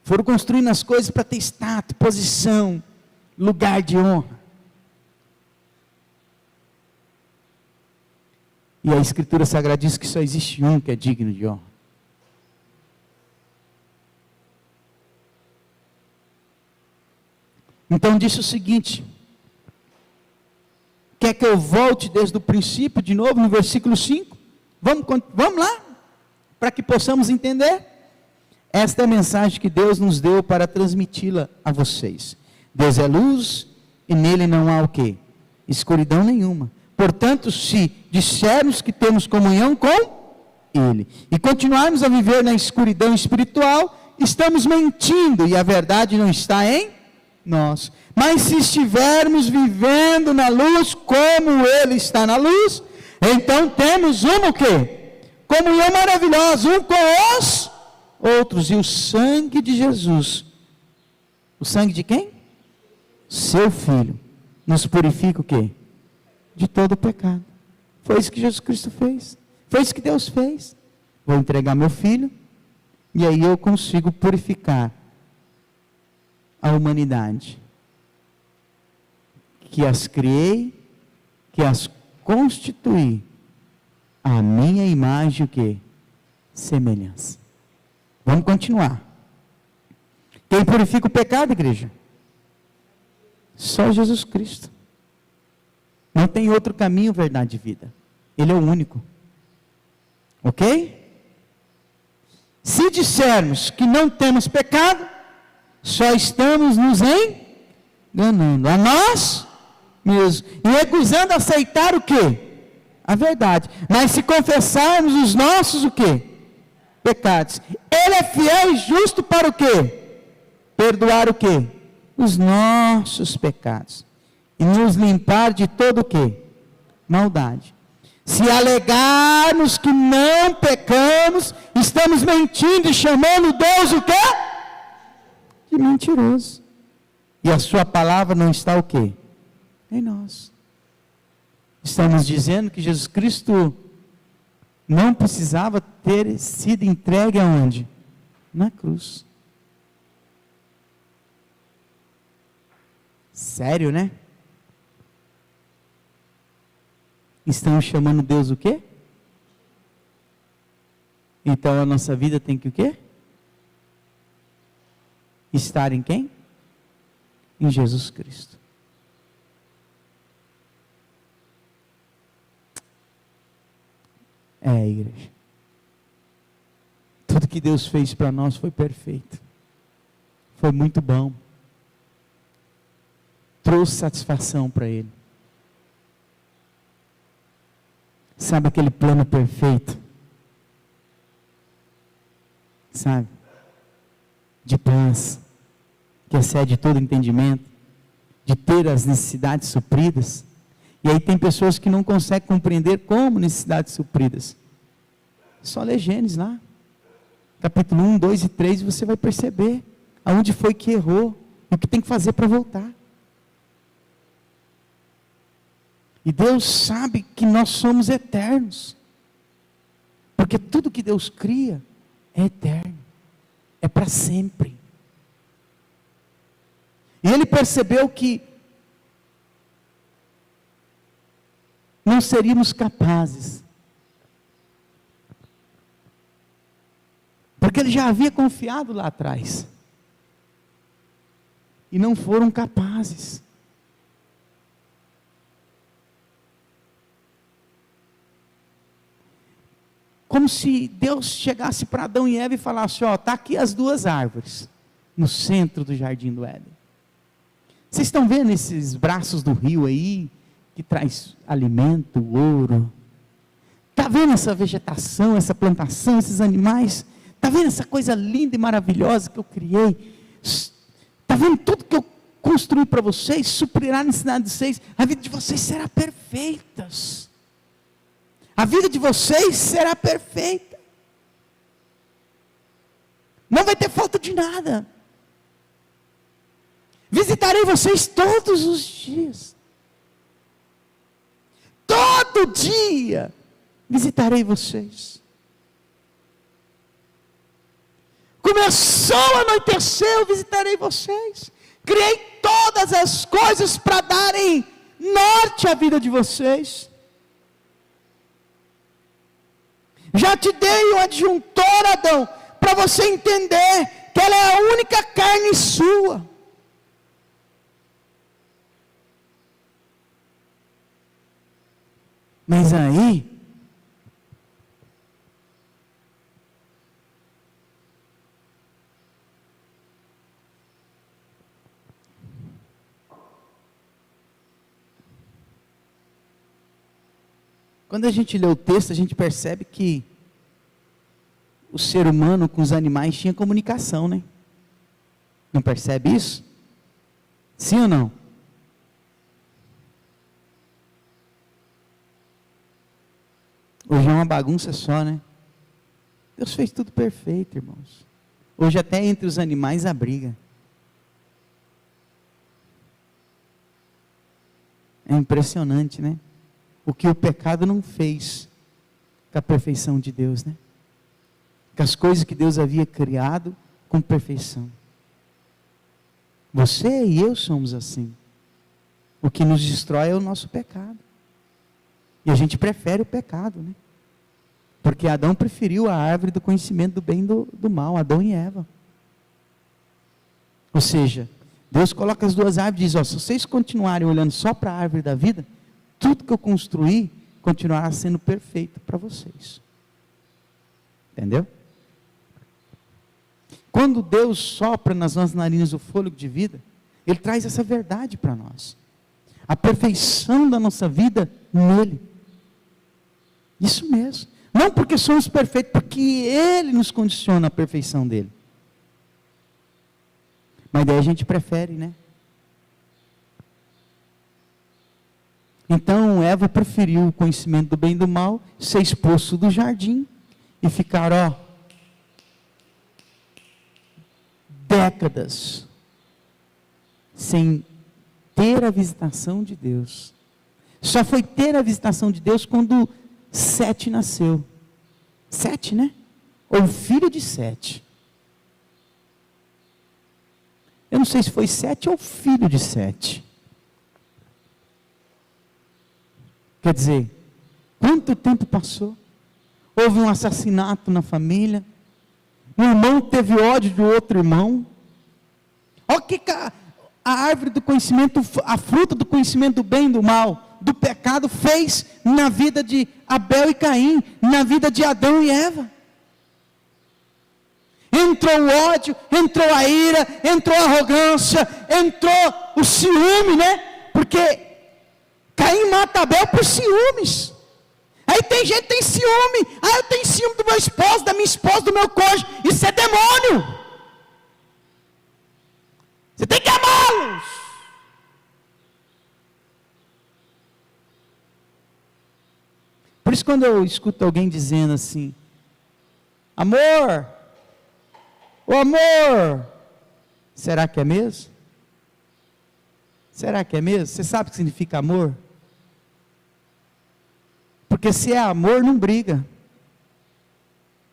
Foram construindo as coisas para ter status, posição, lugar de honra. E a Escritura Sagrada diz que só existe um que é digno de honra. Então disse o seguinte: quer que eu volte desde o princípio, de novo, no versículo 5? Vamos lá, para que possamos entender. Esta é a mensagem que Deus nos deu para transmiti-la a vocês. Deus é luz, e nele não há o quê? Escuridão nenhuma. Portanto, se dissermos que temos comunhão com Ele, e continuarmos a viver na escuridão espiritual, estamos mentindo, e a verdade não está em nós. Mas se estivermos vivendo na luz, como Ele está na luz, então temos uma o quê? Comunhão maravilhosa, um com os outros. E o sangue de Jesus, o sangue de quem? Seu Filho, nos purifica o quê? De todo pecado. Foi isso que Jesus Cristo fez. Foi isso que Deus fez. Vou entregar meu Filho, e aí eu consigo purificar a humanidade, que as criei, que as constituí, a minha imagem o quê? Semelhança. Vamos continuar. Quem purifica o pecado, igreja? Só Jesus Cristo. Não tem outro caminho, verdade e vida. Ele é o único. Ok? Se dissermos que não temos pecado, só estamos nos enganando a nós mesmos e recusando aceitar o quê? A verdade. Mas se confessarmos os nossos o quê? Pecados, Ele é fiel e justo para o quê? Perdoar o quê? Os nossos pecados e nos limpar de todo o quê? Maldade. Se alegarmos que não pecamos, estamos mentindo e chamando Deus o quê? De mentiroso. E a sua palavra não está o quê? Em nós. Estamos dizendo que Jesus Cristo não precisava ter sido entregue aonde? Na cruz. Sério, né? Estamos chamando Deus o quê? Então a nossa vida tem que o quê? Estar em quem? Em Jesus Cristo. Igreja. Tudo que Deus fez para nós foi perfeito. Foi muito bom. Trouxe satisfação para Ele. Sabe aquele plano perfeito? Sabe? de paz, que excede todo entendimento, de ter as necessidades supridas. E aí tem pessoas que não conseguem compreender como necessidades supridas. Só ler Gênesis lá, capítulo 1, 2 e 3, você vai perceber aonde foi que errou, e o que tem que fazer para voltar. E Deus sabe que nós somos eternos, porque tudo que Deus cria é eterno, é para sempre. E Ele percebeu que não seríamos capazes, porque Ele já havia confiado lá atrás, e não foram capazes. Como se Deus chegasse para Adão e Eva e falasse: ó, está aqui as duas árvores, no centro do jardim do Éden. Vocês estão vendo esses braços do rio aí, que traz alimento, ouro? Está vendo essa vegetação, essa plantação, esses animais? Está vendo essa coisa linda e maravilhosa que eu criei? Está vendo tudo que eu construí para vocês? Suprirá a necessidade de vocês. A vida de vocês será perfeita. A vida de vocês será perfeita. Não vai ter falta de nada. Visitarei vocês todos os dias. Todo dia visitarei vocês. Começou a anoitecer, eu visitarei vocês. Criei todas as coisas para darem norte à vida de vocês. Já te dei um adjuntor, Adão, para você entender que ela é a única carne sua. Mas aí, quando a gente lê o texto, a gente percebe que o ser humano com os animais tinha comunicação, né? Não percebe isso? Sim ou não? Hoje é uma bagunça só, né? Deus fez tudo perfeito, irmãos. Hoje até entre os animais há briga. É impressionante, né? O que o pecado não fez com a perfeição de Deus, né? Com as coisas que Deus havia criado com perfeição. Você e eu somos assim. O que nos destrói é o nosso pecado. E a gente prefere o pecado, né? Porque Adão preferiu a árvore do conhecimento do bem e do mal, Adão e Eva. Ou seja, Deus coloca as duas árvores e diz: ó, se vocês continuarem olhando só para a árvore da vida, tudo que eu construí continuará sendo perfeito para vocês. Entendeu? Quando Deus sopra nas nossas narinas o fôlego de vida, Ele traz essa verdade para nós. A perfeição da nossa vida nele. Isso mesmo. Não porque somos perfeitos, porque Ele nos condiciona à perfeição dele. Mas daí a gente prefere, né? Então Eva preferiu o conhecimento do bem e do mal, ser expulso do jardim e ficar, ó, décadas sem ter a visitação de Deus. Só foi ter a visitação de Deus quando Sete nasceu. Sete, né? Ou filho de Sete. Eu não sei se foi Sete ou filho de Sete. Quer dizer, quanto tempo passou? Houve um assassinato na família. Um irmão teve ódio do outro irmão. Olha que a árvore do conhecimento, a fruta do conhecimento do bem e do mal, do pecado, fez na vida de Abel e Caim, na vida de Adão e Eva. Entrou o ódio, entrou a ira, entrou a arrogância, entrou o ciúme, né? Porque Caim mata Abel por ciúmes. Aí tem gente que tem ciúme. Ah, eu tenho ciúme do meu esposo, da minha esposa, do meu cônjuge. Isso é demônio. isso, quando eu escuto alguém dizendo assim: amor, o amor, será que é mesmo? Será que é mesmo? Você sabe o que significa amor? Porque se é amor, não briga.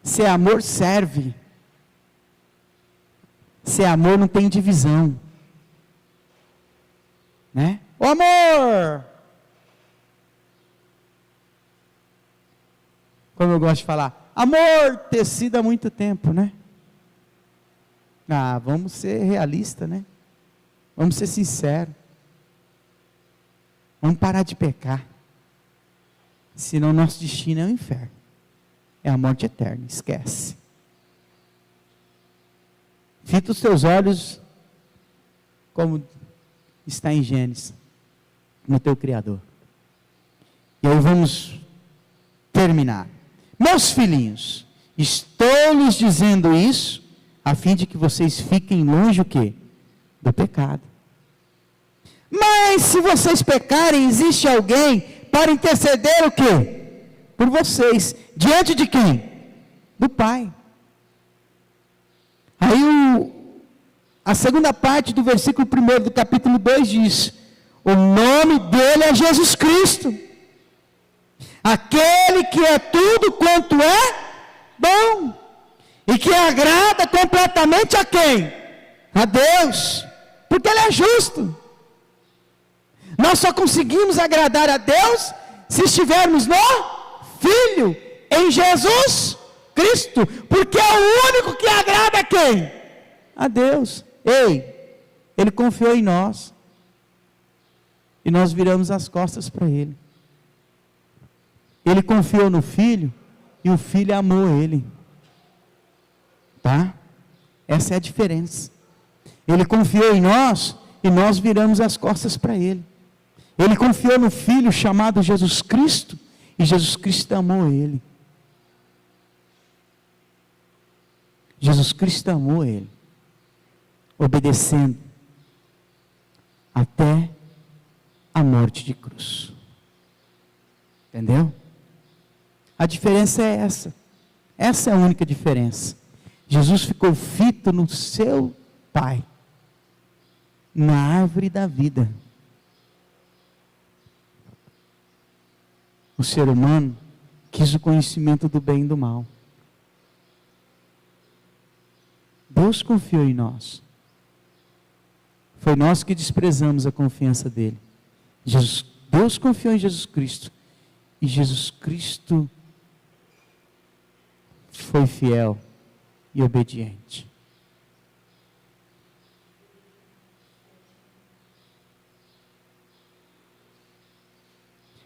Se é amor, serve. Se é amor, não tem divisão. Né? O amor! Como eu gosto de falar, amor tecido há muito tempo, né? Ah, vamos ser realistas, né? Vamos ser sinceros. Vamos parar de pecar. Senão nosso destino é o inferno. É a morte eterna, esquece. Fita os teus olhos, como está em Gênesis, no teu Criador. E aí vamos terminar. Meus filhinhos, estou lhes dizendo isso, a fim de que vocês fiquem longe o quê? Do pecado. Mas se vocês pecarem, existe alguém para interceder o quê? Por vocês. Diante de quem? Do Pai. Aí a segunda parte do versículo 1 do capítulo 2 diz: o nome dele é Jesus Cristo, aquele que é tudo quanto é bom, e que agrada completamente a quem? A Deus, porque ele é justo. Nós só conseguimos agradar a Deus se estivermos no Filho, em Jesus Cristo, porque é o único que agrada a quem? A Deus. Ei, Ele confiou em nós, e nós viramos as costas para Ele. Ele confiou no Filho, e o Filho amou Ele. Tá? Essa é a diferença. Ele confiou em nós, e nós viramos as costas para Ele. Ele confiou no Filho chamado Jesus Cristo, e Jesus Cristo amou Ele. Jesus Cristo amou Ele, obedecendo até a morte de cruz. Entendeu? A diferença é essa. Essa é a única diferença. Jesus ficou fito no seu Pai, na árvore da vida. O ser humano quis o conhecimento do bem e do mal. Deus confiou em nós. Foi nós que desprezamos a confiança dele. Deus confiou em Jesus Cristo. E Jesus Cristo foi fiel e obediente.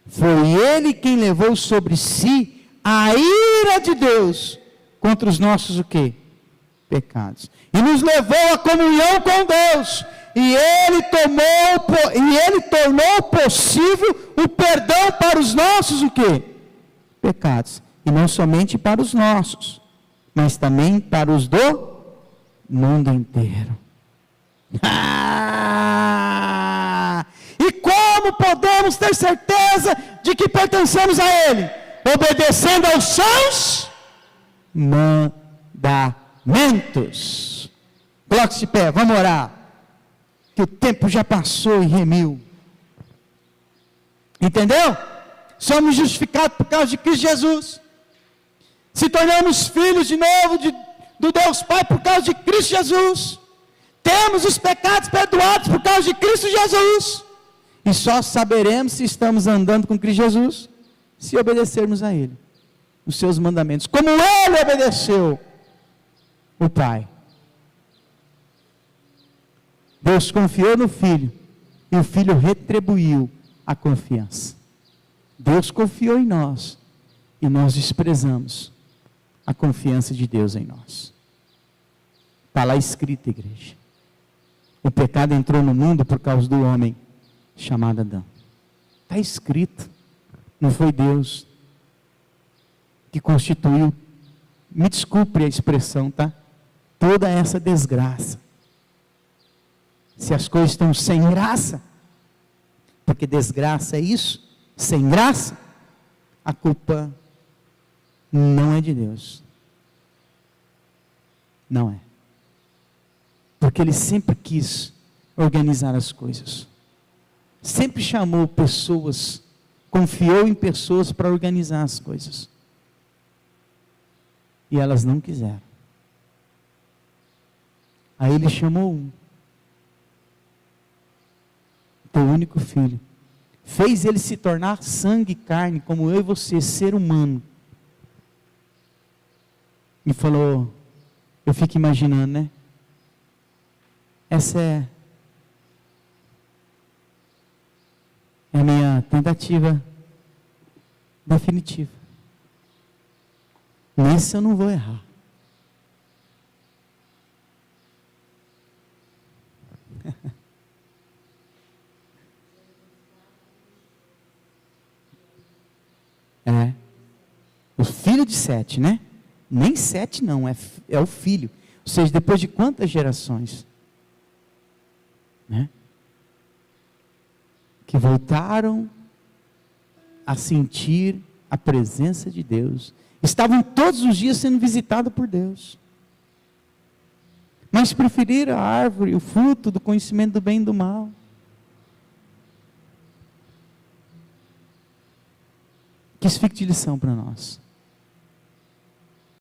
Foi Ele quem levou sobre si a ira de Deus contra os nossos o quê? Pecados. E nos levou à comunhão com Deus. E Ele tornou possível o perdão para os nossos o quê? Pecados. E não somente para os nossos, mas também para os do mundo inteiro. E como podemos ter certeza de que pertencemos a Ele? Obedecendo aos seus mandamentos. Coloque-se de pé, vamos orar. Que o tempo já passou e remiu. Entendeu? Somos justificados por causa de Cristo Jesus. Se tornamos filhos de novo do Deus Pai por causa de Cristo Jesus. Temos os pecados perdoados por causa de Cristo Jesus. E só saberemos se estamos andando com Cristo Jesus se obedecermos a Ele, os seus mandamentos, como Ele obedeceu o Pai. Deus confiou no Filho, e o Filho retribuiu a confiança. Deus confiou em nós, e nós desprezamos a confiança de Deus em nós. Está lá escrito, igreja. O pecado entrou no mundo por causa do homem chamado Adão. Está escrito. Não foi Deus que constituiu, me desculpe a expressão, tá? Toda essa desgraça. Se as coisas estão sem graça, porque desgraça é isso, sem graça, a culpa não é de Deus. Não é. Porque Ele sempre quis organizar as coisas. Sempre chamou pessoas, confiou em pessoas para organizar as coisas. E elas não quiseram. Aí Ele chamou um. Teu único filho. Fez ele se tornar sangue e carne, como eu e você, ser humano. E falou, eu fico imaginando, né? Essa é a minha tentativa definitiva. Nesse eu não vou errar. É. O filho de Sete, né? Nem Sete não, é o filho. Ou seja, depois de quantas gerações? Né? Que voltaram a sentir a presença de Deus. Estavam todos os dias sendo visitados por Deus. Mas preferiram a árvore, o fruto do conhecimento do bem e do mal. Que isso fique de lição para nós.